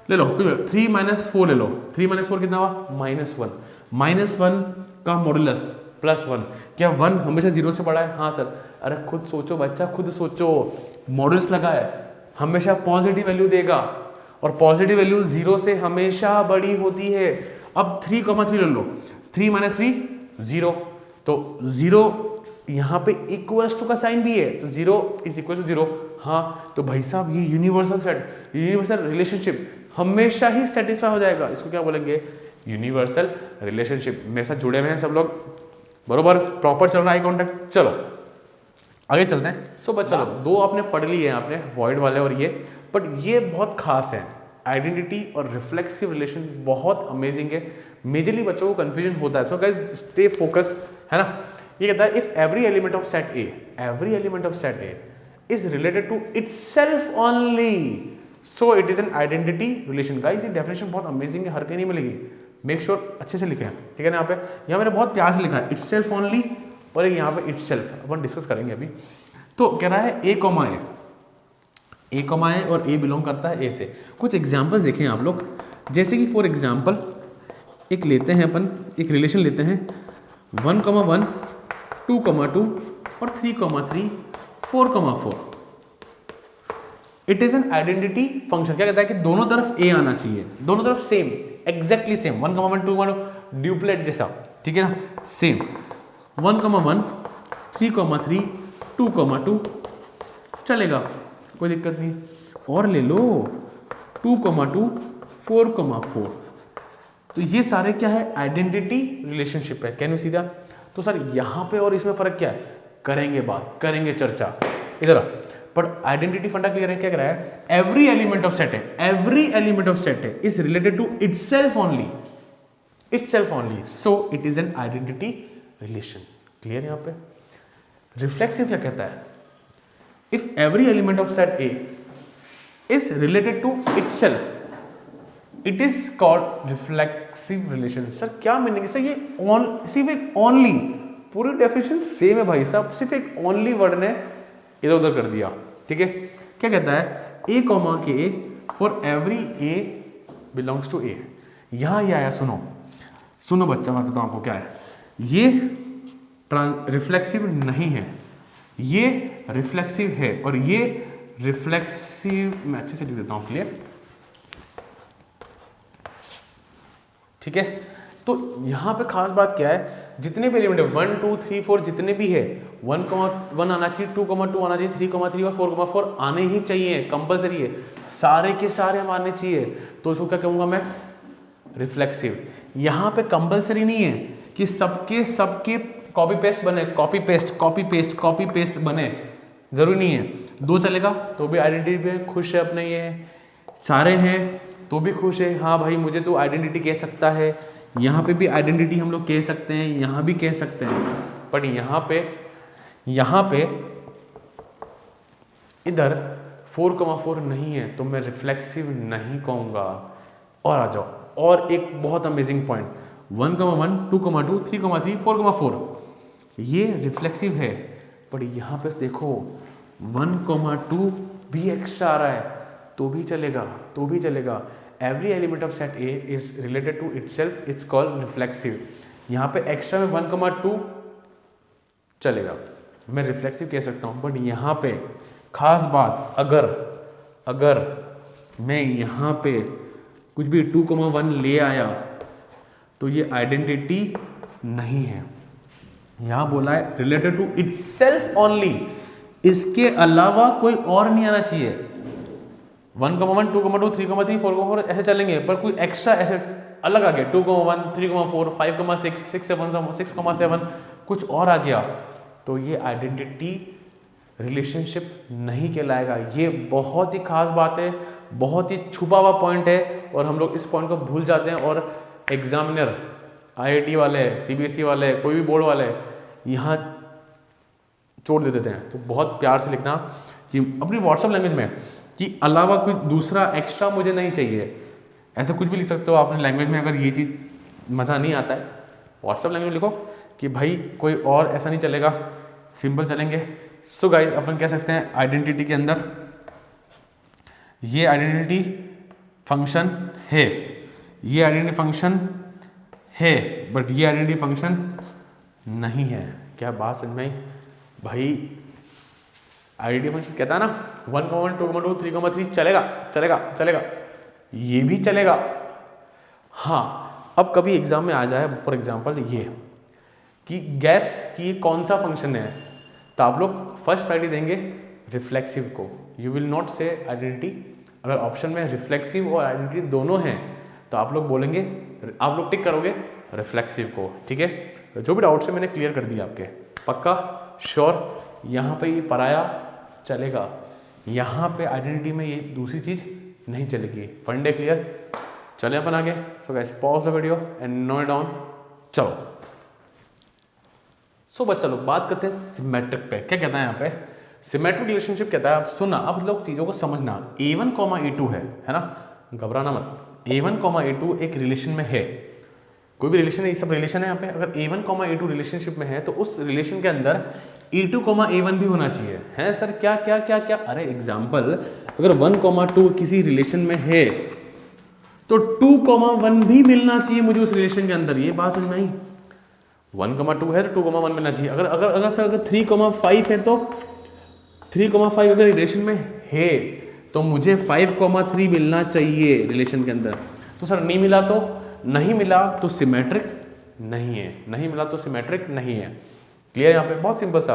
ले लो, 3 माइनस 4 ले लो। 3 माइनस 4 कितना हुआ? -1। -1 का मॉडुलस +1। क्या 1 हमेशा 0 से बड़ा है? हाँ सर। अरे खुद सोचो बच्चा, खुद सोचो, मॉडुलस लगा है, हमेशा पॉजिटिव वैल्यू देगा, और पॉजिटिव वैल्यू 0 से हमेशा बड़ी होती है। अब 3,3 ले लो, 3 माइनस 3 0, तो 0 यहाँ पे इक्वल्स टू का साइन भी है, तो 0 इज इक्वल टू 0। हाँ, तो भाई साहब ये यूनिवर्सल सेट, यूनिवर्सल रिलेशनशिप हमेशा ही सेटिस्फाई हो जाएगा। इसको क्या बोलेंगे? Universal relationship. मेरे साथ जुड़े हुए हैं सब लोग, बरोबर? प्रॉपर चल रहा है आई कॉन्टेक्ट। चलो आगे चलते हैं। सो बस चलो, 2 आपने पढ़ लिए हैं आपने, वॉइड वाले और ये, बट ये बहुत खास है। आइडेंटिटी और रिफ्लेक्सिव रिलेशन बहुत अमेजिंग है। मेजरली बच्चों को कंफ्यूजन होता है, सो गाइस स्टे फोकस, है ना? ये कहता है if every element of set A is related to itself only, so it is an identity relation. Guys ये डेफिनेशन बहुत अमेजिंग है, हर कहीं नहीं मिलेगी, मेक श्योर अच्छे से लिखे हैं, ठीक है ना। यहाँ मैंने बहुत प्यार से लिखा है इटसेल्फ ओनली, और एक यहाँ पे इटसेल्फ, अपन डिस्कस करेंगे अभी। तो कह रहा है ए कॉमा ए और ए बिलोंग करता है ए से। कुछ एग्जाम्पल्स देखें आप लोग, जैसे कि फॉर एग्जाम्पल एक लेते हैं अपन, एक रिलेशन लेते हैं 1,1, 2,2 और 3,3, 4,4। It is an identity function. क्या कहता है कि दोनों तरफ ए आना चाहिए, दोनों तरफ सेम, एग्जैक्टली सेम, 1,1, 2,2 ड्यूप्लेट जैसा, ठीक है ना, सेम। 1,1, 3,3, 2,2 चलेगा, कोई दिक्कत नहीं। और ले लो 2,2, 4,4, तो ये सारे क्या है, आइडेंटिटी रिलेशनशिप है। Can you see that? तो सर यहाँ पे और इसमें फर्क क्या है, करेंगे बात, करेंगे चर्चा इधर। पर आइडेंटिटी फंडा क्लियर है, क्या कह रहा है, एवरी एलिमेंट ऑफ सेट है, एवरी एलिमेंट ऑफ सेट है is related to itself only, itself only, so it is an identity relation. Clear यहाँ पे? रिफ्लेक्सिव क्या कहता है, if every element of set A is related to itself it is called reflexive relation. Sir क्या meaning है sir, ये सिर्फ एक ओनली, पूरी डेफिनेशन सेम है भाई साहब, सिर्फ एक ओनली वर्ड ने इधर उधर कर दिया, ठीक है। क्या कहता है, ए कॉमा के A for every A belongs to A. यहां ये आया, सुनो सुनो बच्चा, मैं बताता हूं आपको क्या है, ये रिफ्लेक्सिव नहीं है, ये रिफ्लेक्सिव है, और ये रिफ्लेक्सिव, मैं अच्छे से लिख देता हूं, क्लियर, ठीक है। तो यहां पे खास बात क्या है, जितने भी एलिमेंट है 1, 2, 3, 4 जितने भी है, 1,1 आना चाहिए, 2,2 आना चाहिए, 3,3 और 4,4 आने ही चाहिए, कंपलसरी है, सारे के सारे हम आने चाहिए। तो इसको क्या कहूंगा मैं, रिफ्लेक्सिव। यहाँ पे कंपलसरी नहीं है कि सबके सबके कॉपी पेस्ट बने, copy paste copy paste copy paste बने, जरूरी नहीं है। दो चलेगा तो भी आइडेंटिटी पे खुश है अपने, ये सारे हैं तो भी खुश है, हाँ भाई मुझे तो आइडेंटिटी कह सकता है, यहाँ पे भी आइडेंटिटी हम लोग कह सकते हैं, यहाँ भी कह सकते हैं, बट यहाँ पे इधर 4,4 नहीं है तो मैं रिफ्लेक्सिव नहीं कहूँगा। और आ जाओ, और एक बहुत अमेजिंग पॉइंट, 1,1, 2,2, 3,3, 4,4 ये रिफ्लेक्सिव है, बट यहाँ पे देखो 1,2 भी एक्स्ट्रा आ रहा है तो भी चलेगा, तो भी चलेगा। Every element of set A is related to itself, it's called reflexive. यहाँ पे एक्स्ट्रा में 1,2 चलेगा, मैं रिफ्लेक्सिव कह सकता हूँ, बट यहाँ पे खास बात, अगर मैं यहाँ पे कुछ भी 2,1 ले आया तो ये आइडेंटिटी नहीं है। यहाँ बोला है रिलेटेड टू इटसेल्फ ओनली, इसके अलावा कोई और नहीं आना चाहिए। 1,1, 2,2, 3,3, 4,4 ऐसे चलेंगे, पर कोई एक्स्ट्रा ऐसे अलग आ गया, 2,1, 3,4, 5,6, 6,7 कुछ और आ गया तो ये आइडेंटिटी रिलेशनशिप नहीं कहलाएगा। ये बहुत ही खास बात है, बहुत ही छुपा हुआ पॉइंट है, और हम लोग इस पॉइंट को भूल जाते हैं, और एग्जामिनर IIT वाले, CBSE वाले, कोई भी बोर्ड वाले यहाँ छोड़ दे देते हैं। तो बहुत प्यार से लिखना कि अपनी व्हाट्सएप लैंग्वेज में कि अलावा कोई दूसरा एक्स्ट्रा मुझे नहीं चाहिए, ऐसा कुछ भी लिख सकते हो अपने लैंग्वेज में। अगर ये चीज़ मज़ा नहीं आता है, व्हाट्सएप लैंग्वेज लिखो कि भाई कोई और ऐसा नहीं चलेगा, सिंपल चलेंगे। सो गाइज अपन कह सकते हैं आइडेंटिटी के अंदर ये आइडेंटिटी फंक्शन है, ये आइडेंटिटी फंक्शन है, बट ये आइडेंटिटी फंक्शन नहीं है। क्या बात समझ में आई भाई? आइडेंटिटी फंक्शन कहता है ना 1,1, 2,2, 3,3 चलेगा चलेगा चलेगा, ये भी चलेगा। हाँ, अब कभी एग्जाम में आ जाए फॉर एग्जांपल ये कि गैस कि ये कौन सा फंक्शन है, तो आप लोग फर्स्ट प्रायोरिटी देंगे रिफ्लेक्सिव को, यू विल नॉट से आइडेंटिटी। अगर ऑप्शन में रिफ्लेक्सिव और आइडेंटिटी दोनों हैं तो आप लोग बोलेंगे, आप लोग टिक करोगे रिफ्लेक्सिव को, ठीक है। जो भी डाउट्स है मैंने क्लियर कर दिया आपके, पक्का श्योर। यहाँ पे ये पराया चलेगा, यहाँ पे आइडेंटिटी में ये दूसरी चीज नहीं चलेगी। फंडे क्लियर? चले अपन आगे। So guys pause the video and note down. चलो सो बच्चा लोग बात करते हैं सिमेट्रिक पे। क्या कहता है यहाँ पे? सिमेट्रिक रिलेशनशिप कहता है, सुनना अब लोग चीज़ों को समझना, A1 A2 है ना, घबराना मत। A1 A2 एक रिलेशन में है, कोई भी रिलेशन है, ये सब रिलेशन है यहाँ पे। अगर A1 A2 रिलेशनशिप में है तो उस रिलेशन के अंदर E2 A1 भी होना चाहिए। है सर क्या क्या क्या क्या? अरे एग्जाम्पल, अगर 1 2 किसी रिलेशन में है तो 2 1 भी मिलना चाहिए मुझे उस रिलेशन के अंदर। ये बात समझ में आई? 1 2 है तो 2 1 मिलना चाहिए। अगर अगर अगर सर अगर 3 5 है तो 3 5 अगर रिलेशन में है तो मुझे 5 3 मिलना चाहिए रिलेशन के अंदर। तो सर नहीं मिला तो नहीं मिला तो सिमेट्रिक नहीं है, नहीं मिला तो सिमेट्रिक नहीं है। क्लियर? यहाँ पे बहुत सिंपल सा,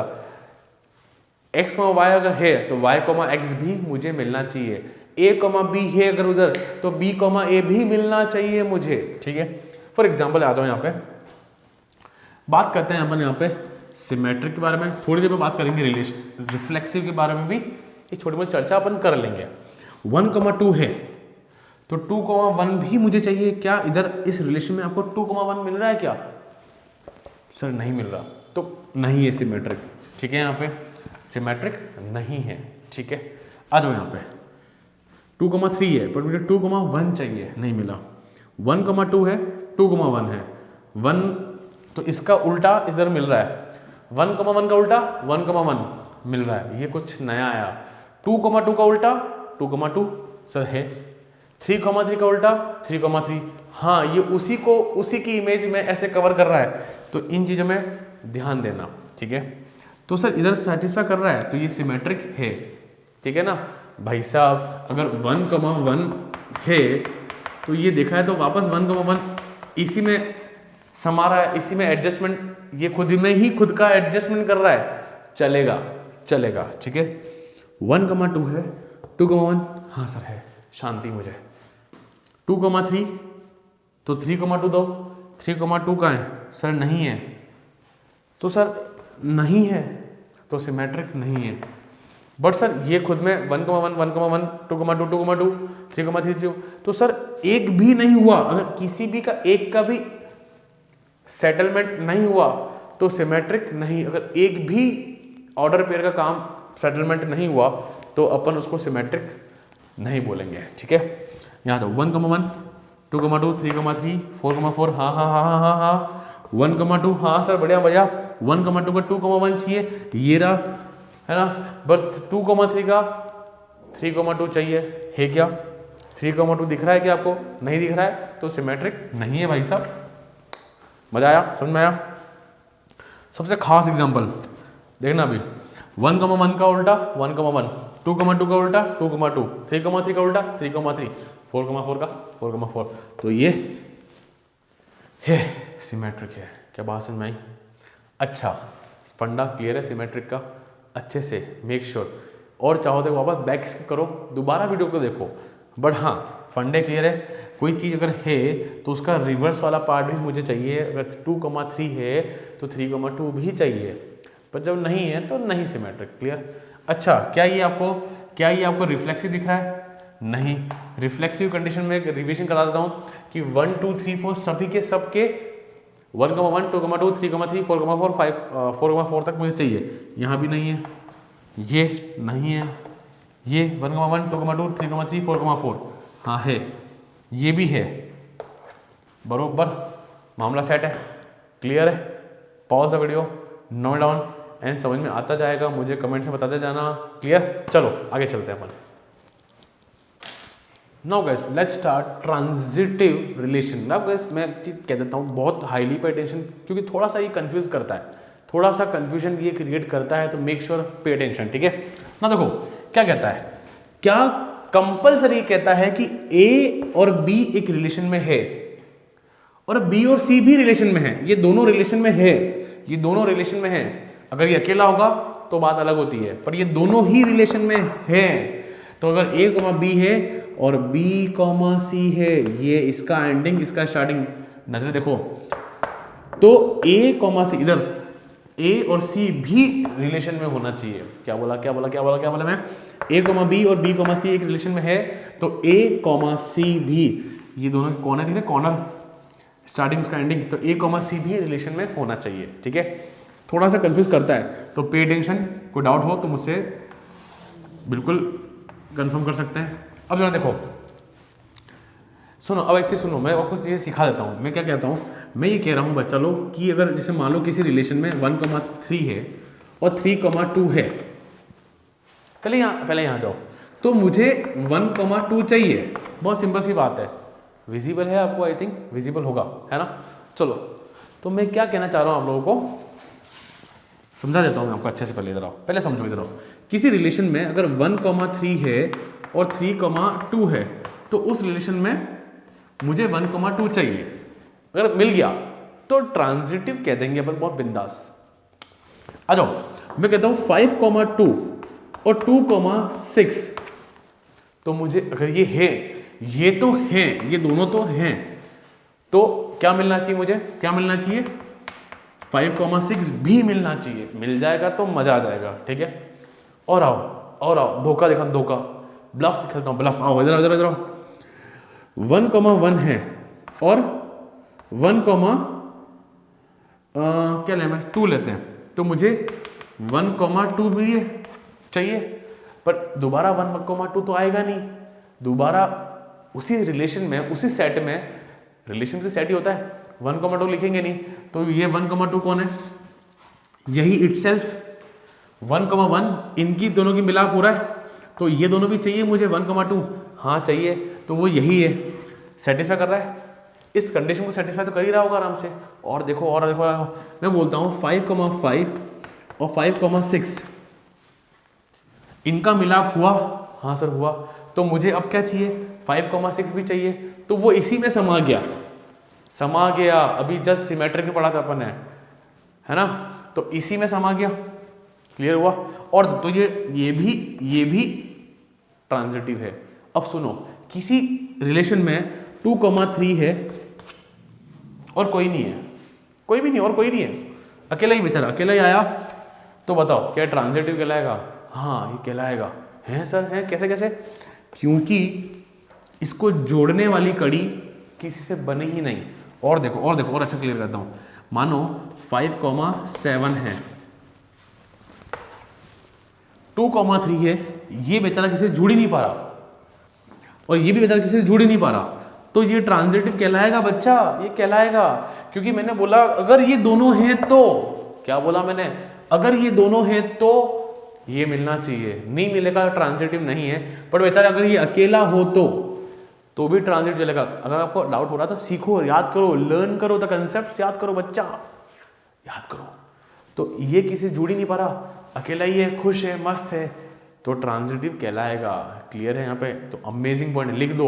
x y अगर है तो y x भी मुझे मिलना चाहिए, a b है अगर उधर तो b a भी मिलना चाहिए मुझे। ठीक है, फॉर एग्जाम्पल आ जाओ यहाँ पे, बात करते हैं अपन यहाँ पे सिमेट्रिक के बारे में, थोड़ी देर में बात करेंगे रिलेशन रिफ्लेक्सिव के बारे में भी, एक छोटी मोटी चर्चा अपन कर लेंगे। 1 2 है तो 2 1 भी मुझे चाहिए। क्या इधर इस रिलेशन में आपको 2 1 मिल रहा है क्या? सर नहीं मिल रहा, तो नहीं है सिमेट्रिक। ठीक है, यहाँ पे सिमेट्रिक नहीं है। ठीक है, आ जाओ यहाँ पे 2 3 है पर मुझे 2 1 चाहिए, नहीं मिला। 1 2 है, 2 1 है, 1 तो इसका उल्टा इधर मिल रहा है, 1 1 का उल्टा 1 1 मिल रहा है, ये कुछ नया आया। 2 2 का उल्टा 2 2 सर है, 3 3 का उल्टा 3 3, हाँ ये उसी की इमेज में ऐसे कवर कर रहा है, तो इन चीज़ों में ध्यान देना। ठीक है, तो सर इधर सेटिस्फाई कर रहा है तो ये सिमेट्रिक है। ठीक है ना भाई साहब, अगर 1 1 है तो ये देखा है तो वापस 1 1 इसी में समा रहा है, इसी में एडजस्टमेंट, ये खुद में ही खुद का एडजस्टमेंट कर रहा है, चलेगा चलेगा। ठीक है, 1 2 है, 2 1 हाँ सर है, शांति मुझे। 2 3 तो 3 2 दो, 3 2 का है सर, नहीं है तो सर नहीं है तो सिमेट्रिक नहीं है। बट सर ये खुद में 1 1 1 1 2 2 2 2 3 3 3 तो सर एक भी नहीं हुआ, अगर किसी भी का एक का भी सेटलमेंट नहीं हुआ तो सिमेट्रिक नहीं। अगर एक भी ऑर्डर पेयर का काम सेटलमेंट नहीं हुआ तो अपन उसको सिमेट्रिक नहीं बोलेंगे। ठीक है, यहाँ तो 1 1 2 2 3 3 4 4 हाँ हाँ हाँ हाँ हाँ हाँ 1 2 हाँ सर बढ़िया बढ़िया। 1 2 का 2 1 चाहिए, ये रहा है ना, बट 2 3 का 3 2 चाहिए, है क्या? 3 2 दिख रहा है क्या आपको? नहीं दिख रहा है तो सिमेट्रिक नहीं है भाई साहब। मजा आया? समझ में आया? सबसे खास एग्जांपल देखना अभी, 1 1 का उल्टा 1 1, 2 2 का उल्टा 2 2, 3 3 का उल्टा 3 3, 4 4 का 4 4, तो ये है सिमेट्रिक है। क्या बात समझ में आई? अच्छा, फंडा क्लियर है सिमेट्रिक का अच्छे से, मेक श्योर और चाहो तो वापस बैक स्किप करो, दोबारा वीडियो को देखो, बट हाँ फंडे क्लियर है। कोई चीज़ अगर है तो उसका रिवर्स वाला पार्ट भी मुझे चाहिए, अगर 2 3 है तो 3 2 भी चाहिए, पर जब नहीं है तो नहीं सिमेट्रिक। क्लियर? अच्छा, क्या ये आपको रिफ्लेक्सिव दिख रहा है? नहीं। रिफ्लेक्सिव कंडीशन में एक रिविजन करा देता हूँ कि 1 2 3 4 सभी के सब के 1 1 2 2 3 3 4 4 5 4 4 तक मुझे चाहिए, यहाँ भी नहीं है, ये नहीं है, ये 1 1 2 2 3 3 4 4 हाँ है, ये भी है, बरोबर मामला सेट है। क्लियर है? Pause the video, note down and समझ में आता जाएगा, मुझे कमेंट में बताते जाना। क्लियर? चलो आगे चलते हैं अपन। Now guys let's start transitive relation. Now guys मैं चीज कह देता हूँ, बहुत हाईली पे अटेंशन, क्योंकि थोड़ा सा ये कंफ्यूज करता है, थोड़ा सा कंफ्यूजन ये क्रिएट करता है, तो मेक श्योर पे अटेंशन। ठीक है ना? देखो क्या कहता है, क्या कंपल्सरी कहता है कि ए और बी एक रिलेशन में है और बी और सी भी रिलेशन में है, ये दोनों रिलेशन में है, ये दोनों रिलेशन में है। अगर ये अकेला होगा तो बात अलग होती है, पर ये दोनों ही रिलेशन में है। तो अगर ए कॉमा बी है और बी कॉमा सी है, ये इसका एंडिंग इसका स्टार्टिंग नजर देखो, तो ए कॉमा सी इधर ए और सी भी रिलेशन में होना चाहिए। क्या बोला मैं? ए कॉमा बी और बी कॉमा सी एक रिलेशन में है तो ए कॉमा सी भी, ये दोनों कॉर्नर दिख रहे, कॉर्नर स्टार्टिंग उसका एंडिंग, तो ए कॉमा सी भी रिलेशन में होना चाहिए। ठीक है, थोड़ा सा कंफ्यूज करता है, तो पे टेंशन। कोई डाउट हो तो मुझसे बिल्कुल कंफर्म कर सकते हैं। अब जरा देखो, सुनो, अब एक चीज़ सुनो, मैं आपको ये सिखा देता हूँ। मैं क्या कहता हूँ, मैं ये कह रहा हूँ बच्चा लोग कि अगर जैसे मान लो किसी रिलेशन में 1,3 है और 3,2 है, पहले यहाँ जाओ, तो मुझे 1,2 चाहिए। बहुत सिंपल सी बात है, विजिबल है आपको, आई थिंक विजिबल होगा, है ना। चलो, तो मैं क्या कहना चाह रहा हूँ आप लोगों को समझा देता हूँ मैं आपको अच्छे से। पहले इधर आओ, पहले समझो, इधर आओ। किसी रिलेशन में अगर 1,3 है और 3,2 है, तो उस रिलेशन में मुझे 1,2 चाहिए। अगर मिल गया तो ट्रांजिटिव कह देंगे अपन, बहुत बिंदास। आ जाओ, मैं कहता हूँ 5,2 और 2,6, तो मुझे अगर ये है, ये तो है, ये दोनों तो हैं, तो क्या मिलना चाहिए मुझे, क्या मिलना चाहिए, 5,6 भी मिलना चाहिए। मिल जाएगा तो मजा आ जाएगा, ठीक है। और आओ, और आओ, धोखा देखा, धोखा, ब्लफ खेलता हूँ, ब्लफ। आओ इधर, इधर, इधर आओ। 1,1 है और 1, क्या लें, 2 लेते हैं, तो मुझे 1,2 भी चाहिए, पर दोबारा 1,2 तो आएगा नहीं। दोबारा उसी रिलेशन में, उसी सेट में, रिलेशन का सेट ही होता है, 1,2 लिखेंगे नहीं, तो ये 1,2 कौन है, यही इटसेल्फ 1,1 इनकी दोनों की मिलाप हो रहा है, तो ये दोनों भी चाहिए मुझे 1,2, हाँ चाहिए, तो वो यही है, सेटिस्फाई कर रहा है, इस कंडीशन को सेटिस्फाई तो कर ही रहा होगा आराम से। और देखो, और देखो, मैं बोलता हूँ 5,5 और 5,6 इनका मिलाप हुआ, हाँ सर हुआ, तो मुझे अब क्या चाहिए, 5,6 भी चाहिए, तो वो इसी में समा गया, समा गया। अभी जस्ट सिमेट्रिक में पढ़ा था अपन ने, है ना, तो इसी में समा गया। क्लियर हुआ। और तो ये भी ट्रांजिटिव है। अब सुनो, किसी रिलेशन में 2,3 है और कोई नहीं है, कोई भी नहीं और कोई नहीं है, अकेला ही बेचारा, अकेला ही आया, तो बताओ क्या ट्रांजिटिव कहलाएगा, हाँ ये कहलाएगा। है सर, है, कैसे कैसे, क्योंकि इसको जोड़ने वाली कड़ी किसी से बनी ही नहीं। और देखो, और देखो, और अच्छा क्लियर करता हूं, मानो 5,7 है, 2,3 है, ये बेचारा किसी से जुड़ ही नहीं पा रहा और ये भी बेचारा किसी से जुड़ ही नहीं पा रहा, तो ये ट्रांजिटिव कहलाएगा बच्चा, ये कहलाएगा। क्योंकि मैंने बोला अगर ये दोनों हैं तो, क्या बोला मैंने, अगर ये दोनों हैं तो ये मिलना चाहिए, नहीं मिलेगा ट्रांजिटिव नहीं है। पर बेचारा अगर ये अकेला हो तो भी ट्रांजिटिव चलेगा। अगर आपको डाउट हो रहा तो सीखो, याद करो, लर्न करो, द कंसेप्ट याद करो बच्चा, याद करो। तो ये किसी से जुड़ ही नहीं पा रहा, अकेला ही है, खुश है, मस्त है, तो ट्रांजिटिव कहलाएगा। क्लियर है यहाँ पे, तो अमेजिंग पॉइंट लिख दो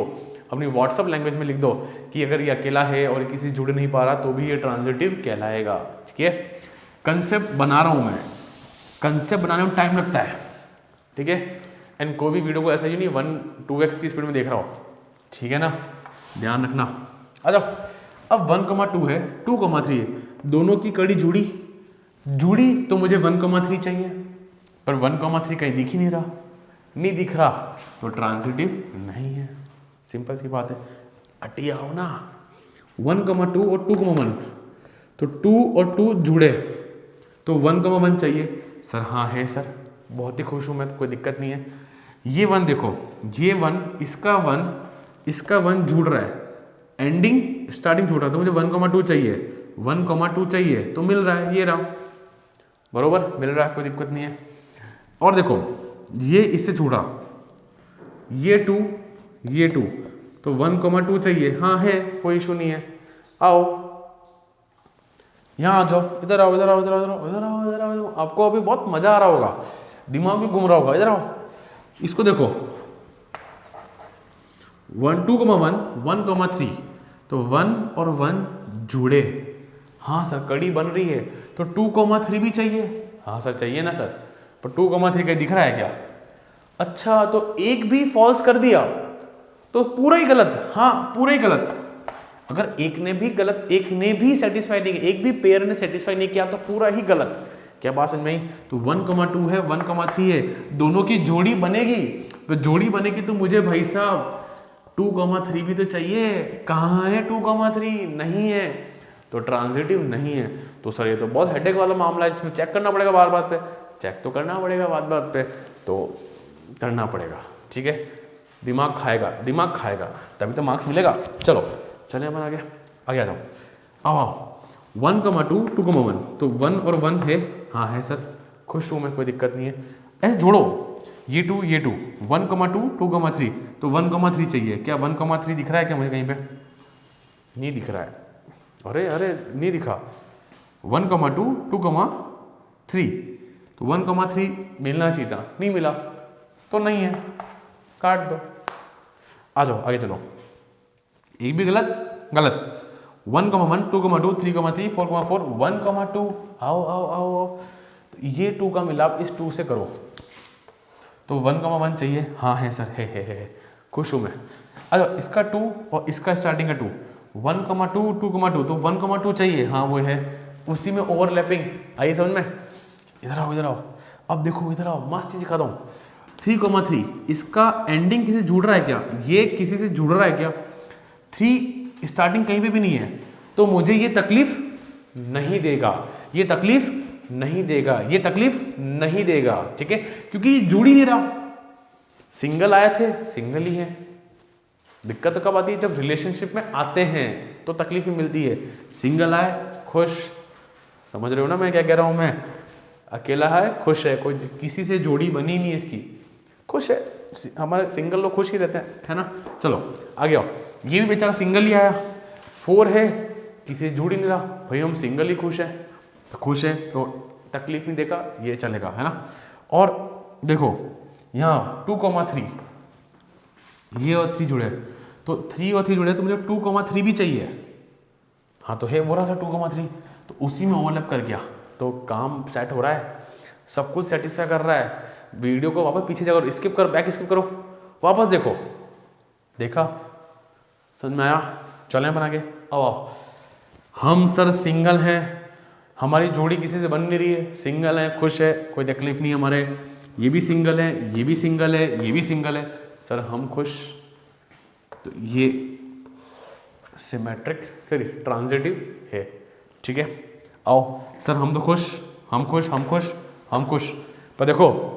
अपनी व्हाट्सअप लैंग्वेज में, लिख दो कि अगर ये अकेला है और किसी से जुड़ नहीं पा रहा तो भी ये ट्रांजिटिव कहलाएगा। ठीक है, कंसेप्ट बना रहा हूँ मैं, कंसेप्ट बनाने में टाइम लगता है, ठीक है। एंड कोई भी वीडियो को ऐसा ही नहीं 1-2x की स्पीड में देख रहा हो, ठीक है ना, ध्यान रखना। आ जाओ, अब 1,2 है, 2,3 है, दोनों की कड़ी जुड़ी तो मुझे 1,3 चाहिए, पर 1,3 कहीं दिख ही नहीं रहा, नहीं दिख रहा तो ट्रांजिटिव नहीं है। सिंपल सी बात है, अटिया हो ना। 1,2 और 2,1, तो 2 और 2 जुड़े तो 1,1 चाहिए। सर हाँ है सर, बहुत ही खुश हूँ मैं, तो कोई दिक्कत नहीं है। ये 1 देखो, ये 1, इसका 1 जुड़ रहा है, एंडिंग स्टार्टिंग जुड़ रहा है, तो मुझे 1,2 चाहिए, 1,2 चाहिए तो मिल रहा है, ये रहा, बरोबर मिल रहा है, कोई दिक्कत नहीं है। और देखो ये इससे जुड़ा, ये 2 तो 1,2 चाहिए, हाँ है, कोई इशू नहीं है। आओ यहाँ आ जाओ, इधर आओ, इधर आओ, इधर आओ, इधर आओ, इधर आओ, इधर आओ, आपको अभी बहुत मजा आ रहा होगा, दिमाग भी घूम रहा होगा। इधर आओ, इसको देखो, 2,1, 1,3, तो 1 और 1 जुड़े, हाँ सर कड़ी बन रही है, तो 2,3 भी चाहिए, हाँ सर चाहिए ना सर, पर 2,3 कहीं दिख रहा है क्या? अच्छा, तो एक भी फॉल्स कर दिया तो पूरा ही गलत, हाँ पूरा ही गलत। अगर एक ने भी सेटिस्फाई नहीं किया, एक भी पेयर ने सेटिस्फाई नहीं किया तो पूरा ही गलत। क्या बात समझ में आई? तो 1,2 है, 1,3 है, दोनों की जोड़ी बनेगी, तो जोड़ी बनेगी तो मुझे भाई साहब 2,3 भी तो चाहिए। कहाँ है 2,3? नहीं है, तो ट्रांजिटिव नहीं है। तो सर ये तो बहुत हेडेक वाला मामला है, इसमें चेक करना पड़ेगा बार बार पे, चेक तो करना पड़ेगा बार बार पे, तो करना पड़ेगा, ठीक है। दिमाग खाएगा तभी तो मार्क्स मिलेगा। चलो चले अपन आगे आ जाओ। आओ 1,2 2,1, तो 1 और 1 है, हाँ है सर, खुश हूँ मैं, कोई दिक्कत नहीं है। ऐसे जोड़ो ये 2 1,2 2,3, तो 1,3 चाहिए। क्या 1,3 दिख रहा है क्या मुझे कहीं पे? नहीं दिख रहा है, अरे नहीं दिखा। 1,2 2,3, तो 1,3 मिलना चाहिए था, नहीं मिला तो नहीं है, काट दो। आ जाओ आगे चलो, एक भी गलत 1,1 2,2 3,3 4,4 1,2, आओ। तो ये 2 का मिलाप इस 2 से करो, तो 1,1 चाहिए, हाँ है सर, है, खुश हूँ मैं। अच्छा इसका 2 और इसका स्टार्टिंग का 2, 1,2 2,2, तो 1,2 चाहिए, हाँ वो है, उसी में ओवरलैपिंग आई समझ में। इधर आओ, अब देखो इधर आओ, मस्त चीज दिखाता हूँ। 3,3 इसका एंडिंग किसी से जुड़ रहा है क्या? ये किसी से जुड़ रहा है क्या? 3 स्टार्टिंग कहीं पे भी नहीं है, तो मुझे ये तकलीफ नहीं देगा, ये तकलीफ नहीं देगा, ठीक है, क्योंकि ये जुड़ ही नहीं रहा। सिंगल आए थे, सिंगल ही है। दिक्कत तो कब आती है? जब रिलेशनशिप में आते हैं तो तकलीफ ही मिलती है। सिंगल आए खुश, समझ रहे हो ना मैं क्या कह रहा हूं? मैं अकेला है खुश है, कोई किसी से जोड़ी बनी नहीं है इसकी, खुश है। हमारे सिंगल लोग खुश ही रहते हैं, है ना। चलो आगे आओ, ये भी बेचारा सिंगल ही आया, 4 है, किसी से जुड़ ही नहीं रहा, भाई हम सिंगल ही खुश है, तो तकलीफ नहीं देगा, ये चलेगा, है ना। और देखो यहाँ 2,3 ये और 3 जुड़े, तो 3 और 3 जुड़े, तो मुझे 2,3 भी चाहिए, हाँ तो है वो रहा था 2,3, तो उसी में ओवरलैप कर गया, तो काम सेट हो रहा है, सब कुछ सेटिस्फाई कर रहा है। वीडियो को वापस पीछे जाकर स्किप करो, बैक स्किप करो, वापस देखो, देखा, समझ में आया? चलें बना के, आओ। हम सर सिंगल हैं, हमारी जोड़ी किसी से बन नहीं रही है, सिंगल है, खुश है, कोई तकलीफ नहीं हमारे, ये भी सिंगल है, ये भी सिंगल है, ये भी सिंगल है, सर हम खुश। तो ये सिमेट्रिक सॉरी ट्रांजिटिव है, ठीक है। आओ सर हम तो खुश, हम खुश, पर देखो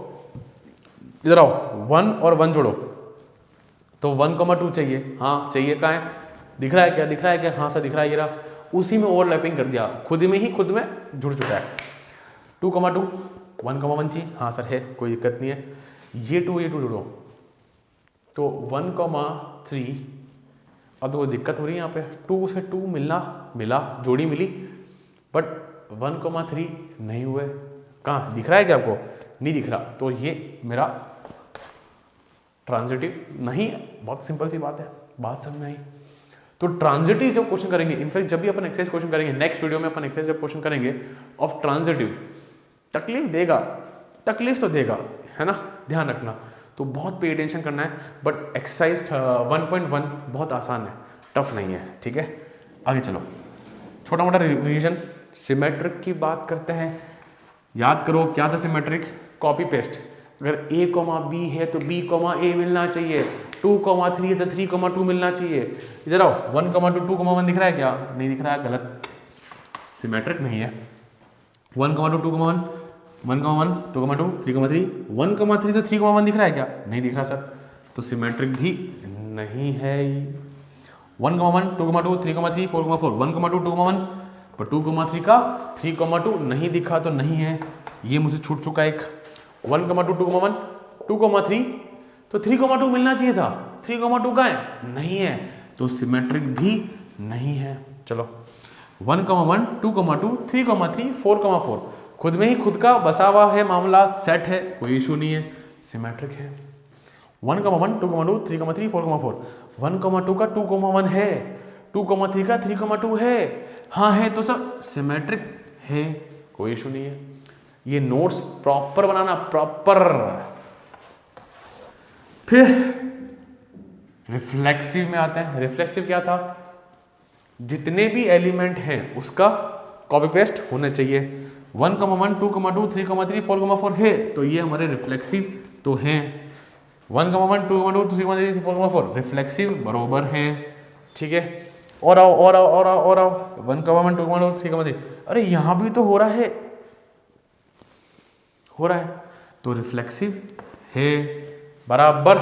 इधर आओ, 1 और 1 जोड़ो, तो 1,2 चाहिए, हाँ चाहिए, कहाँ है? दिख रहा है क्या? हाँ सर दिख रहा है, ये रहा, उसी में ओवरलैपिंग कर दिया, खुद में जुड़ चुका है। 2,2 1,1 चाहिए, हाँ सर है, कोई दिक्कत नहीं है। ये 2 जोड़ो, तो 1,3, अब तो दिक्कत हो रही है यहाँ पे, 2 से 2 मिला, जोड़ी मिली, बट 1,3 नहीं हुए, कहाँ दिख रहा है क्या आपको? नहीं दिख रहा, तो ये मेरा ट्रांजिटिव नहीं है। बहुत सिंपल सी बात है, बात समझ में आई? तो ट्रांजिटिव जब क्वेश्चन करेंगे, इनफैक्ट जब भी अपन एक्सरसाइज क्वेश्चन करेंगे, नेक्स्ट वीडियो में अपन एक्सरसाइज जब क्वेश्चन करेंगे ऑफ ट्रांजिटिव, तकलीफ तो देगा, है ना, ध्यान रखना। तो बहुत पे अटेंशन करना है, बट एक्सरसाइज 1.1 बहुत आसान है, टफ नहीं है, ठीक है। आगे चलो, छोटा मोटा रिवीजन, सिमेट्रिक की बात करते हैं। याद करो क्या था सिमेट्रिक? Copy paste. अगर a, b है तो b, a मिलना चाहिए, 2,3 है तो 3,2 मिलना चाहिए। इधर आओ, 1,2 2,1 दिख रहा है क्या? नहीं दिख रहा है, गलत, सिमेट्रिक नहीं है। 1,2 2,1 1,1 2,2 3,3 1,3 तो 3,1 दिख रहा है क्या? नहीं दिख रहा सर, तो सिमेट्रिक भी नहीं है। 1,1 2,2 3,3 4,4 1,2 2,1 पर 2,3 का 3,2 नहीं दिखा तो नहीं है, ये मुझसे छूट चुका एक। 1,2 2,1 2,3 तो 3,2 मिलना चाहिए था, 3,2 का है, नहीं है, तो सिमेट्रिक भी नहीं है। चलो 1,1 2,2 3,3 4,4 खुद में ही खुद का बसा हुआ है मामला, सेट है, कोई इशू नहीं है, सिमेट्रिक है। 1,1 2,2 3,3 4,4 1,2 का 2,1 है, 2,3 का 3,2 है, हाँ है, तो सब सिमेट्रिक है, कोई इशू नहीं है। ये नोट्स प्रॉपर बनाना, प्रॉपर। फिर रिफ्लेक्सिव में आते हैं। रिफ्लेक्सिव क्या था? जितने भी एलिमेंट हैं उसका कॉपी पेस्ट होने चाहिए। 1,1 2,2 3,3 4,4 है, तो ये हमारे रिफ्लेक्सिव तो हैं। 1,1 2,2 3,3 4,4 रिफ्लेक्सिव बरोबर है, ठीक है। और आओ और आओ और आओ और आओ, 1 कमा 1 2 कमा 2 3 कमा 3, अरे यहाँ भी तो हो रहा है, तो रिफ्लेक्सिव है बराबर।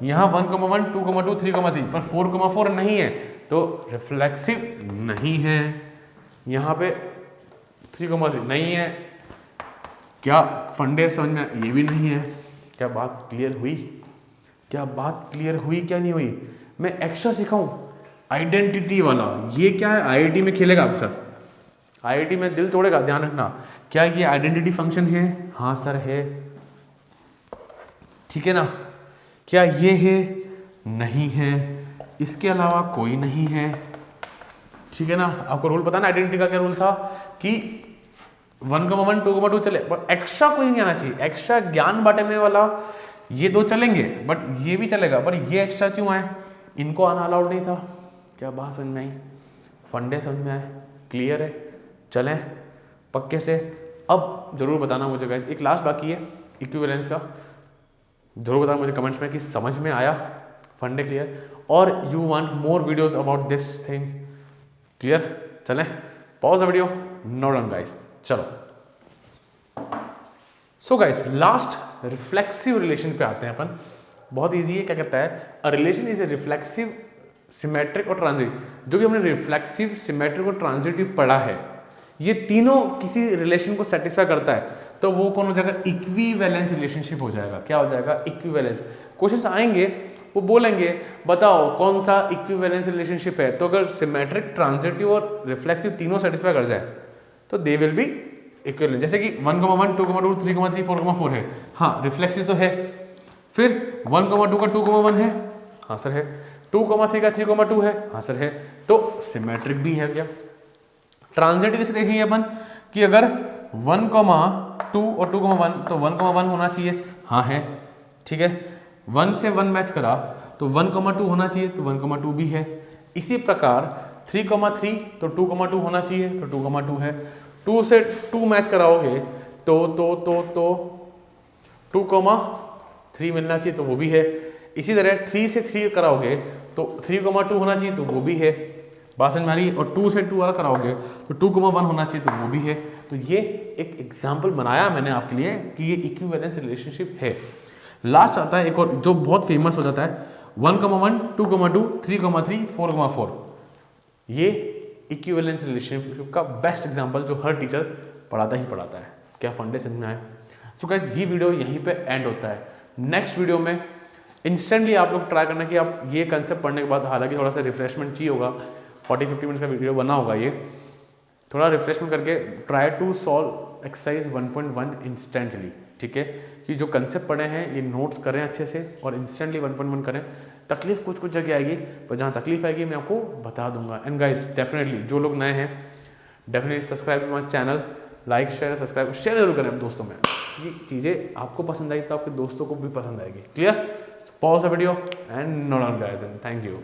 यहाँ 1 कमा 1 2 कमा 2 3 कमा 3 पर 4 कमा 4 नहीं है, तो रिफ्लेक्सिव नहीं है। यहाँ पे 3 कमा 3 नहीं है, क्या फंडे समझ में, ये भी नहीं है। क्या बात क्लियर हुई? क्या बात क्लियर हुई क्या नहीं हुई? मैं एक्स्ट्रा सिखाऊं आइडेंटिटी वाला, ये क्या है, आईआईटी में खेलेगा आपके साथ, आईआईटी में दिल तोड़ेगा, ध्यान रखना। क्या ये आइडेंटिटी फंक्शन है? हाँ सर है, ठीक है ना। क्या ये है? नहीं है, इसके अलावा कोई नहीं है, ठीक है ना। आपको रूल पता ना आइडेंटिटी का क्या रूल था कि 1 कमा 1 2 कमा 2 चले, पर एक्स्ट्रा कोई नहीं आना चाहिए। एक्स्ट्रा ज्ञान बांटने वाला ये दो चलेंगे, बट ये भी चलेगा, पर ये एक्स्ट्रा क्यों आए? इनको आना अलाउड नहीं था। क्या बात समझ में आई? फंडे समझ में आए? क्लियर है? चलें पक्के से। अब जरूर बताना मुझे गाइस, एक लास्ट बाकी है इक्विवेलेंस का, जरूर बताना मुझे कमेंट्स में कि समझ में आया, फंडे क्लियर, और you want more videos about this thing, clear. चलें pause the video, note down guys, चलो। So guys last reflexive relation पे आते हैं अपन। बहुत इजी है, क्या कहता है, a relation is a reflexive symmetric और ट्रांजिटिव। जो भी हमने रिफ्लेक्सिव सिमेट्रिक और ट्रांजिटिव पढ़ा है, ये तीनों किसी रिलेशन को सेटिस्फाई करता है, तो वो कौन हो जाएगा? इक्विवेलेंस रिलेशनशिप हो जाएगा। क्या हो जाएगा? इक्विवेलेंस। क्वेश्चंस आएंगे, वो बोलेंगे बताओ कौन सा इक्विवेलेंस रिलेशनशिप है, तो अगर सिमेट्रिक ट्रांजिटिव और रिफ्लेक्सिव तीनों सेटिस्फाई कर जाए तो दे विल बी इक्विवेलेंट। जैसे कि 1 कमा 1 2 कमा 2 3 कमा 3 4 कमा 4 है, हाँ रिफ्लेक्सिव तो है। फिर 1 कमा 2 का 2 कमा 1 है, हाँ सर है। 2 कमा 3 का 3 कमा 2 है, हाँ सर है। तो सिमेट्रिक भी है। क्या ट्रांजिटिव कैसे देखेंगे अपन कि अगर 1 कमा 2 और 2 कमा 1, तो 1 कमा 1 होना चाहिए, हाँ है, ठीक है। 1 से 1 मैच करा तो 1 कमा 2 होना चाहिए, तो 1 कमा 2 भी है। इसी प्रकार 3 कमा 3 तो 2 कमा 2 होना चाहिए, तो 2 कमा 2 है। 2 से 2 मैच कराओगे तो 2 कमा 3 मिलना चाहिए, तो वो भी है। इसी तरह 3 से 3 कराओगे तो 3 कमा 2 होना चाहिए, तो वो भी है। बात समझ में आ रही है? और 2 से 2 वाला कराओगे तो 2 कमा 1 होना चाहिए, तो वो भी है। तो ये एक एग्जाम्पल बनाया मैंने आपके लिए कि ये इक्विवेलेंस रिलेशनशिप है। लास्ट आता है एक और जो बहुत फेमस हो जाता है, 1 कमा 1 2 कमा 2 3 कमा 3 4 कमा 4। ये इक्विवेलेंस रिलेशनशिप का बेस्ट एग्जांपल जो हर टीचर पढ़ाता ही पढ़ाता है। क्या फंडे समझ में आए? सो गाइस ये वीडियो यहीं पे एंड होता है। नेक्स्ट वीडियो में इंस्टेंटली आप लोग ट्राई करना कि आप ये कंसेप्ट पढ़ने के बाद, हालांकि थोड़ा सा रिफ्रेशमेंट चाहिए होगा, 40-50 मिनट्स का वीडियो बना होगा, ये थोड़ा रिफ्रेशमेंट करके try to solve exercise 1.1 instantly, ठीक है। कि जो कंसेप्ट पढ़े हैं ये नोट्स करें अच्छे से और इंस्टेंटली 1.1 करें। तकलीफ कुछ कुछ जगह आएगी, पर जहाँ तकलीफ आएगी मैं आपको बता दूंगा। एंड गाइस डेफिनेटली जो लोग नए हैं definitely subscribe my channel, like share subscribe share जरूर करें दोस्तों में। ये चीज़ें आपको पसंद आई तो आपके दोस्तों को भी पसंद आएगी। Clear? Pause the video and note down guys, and thank you.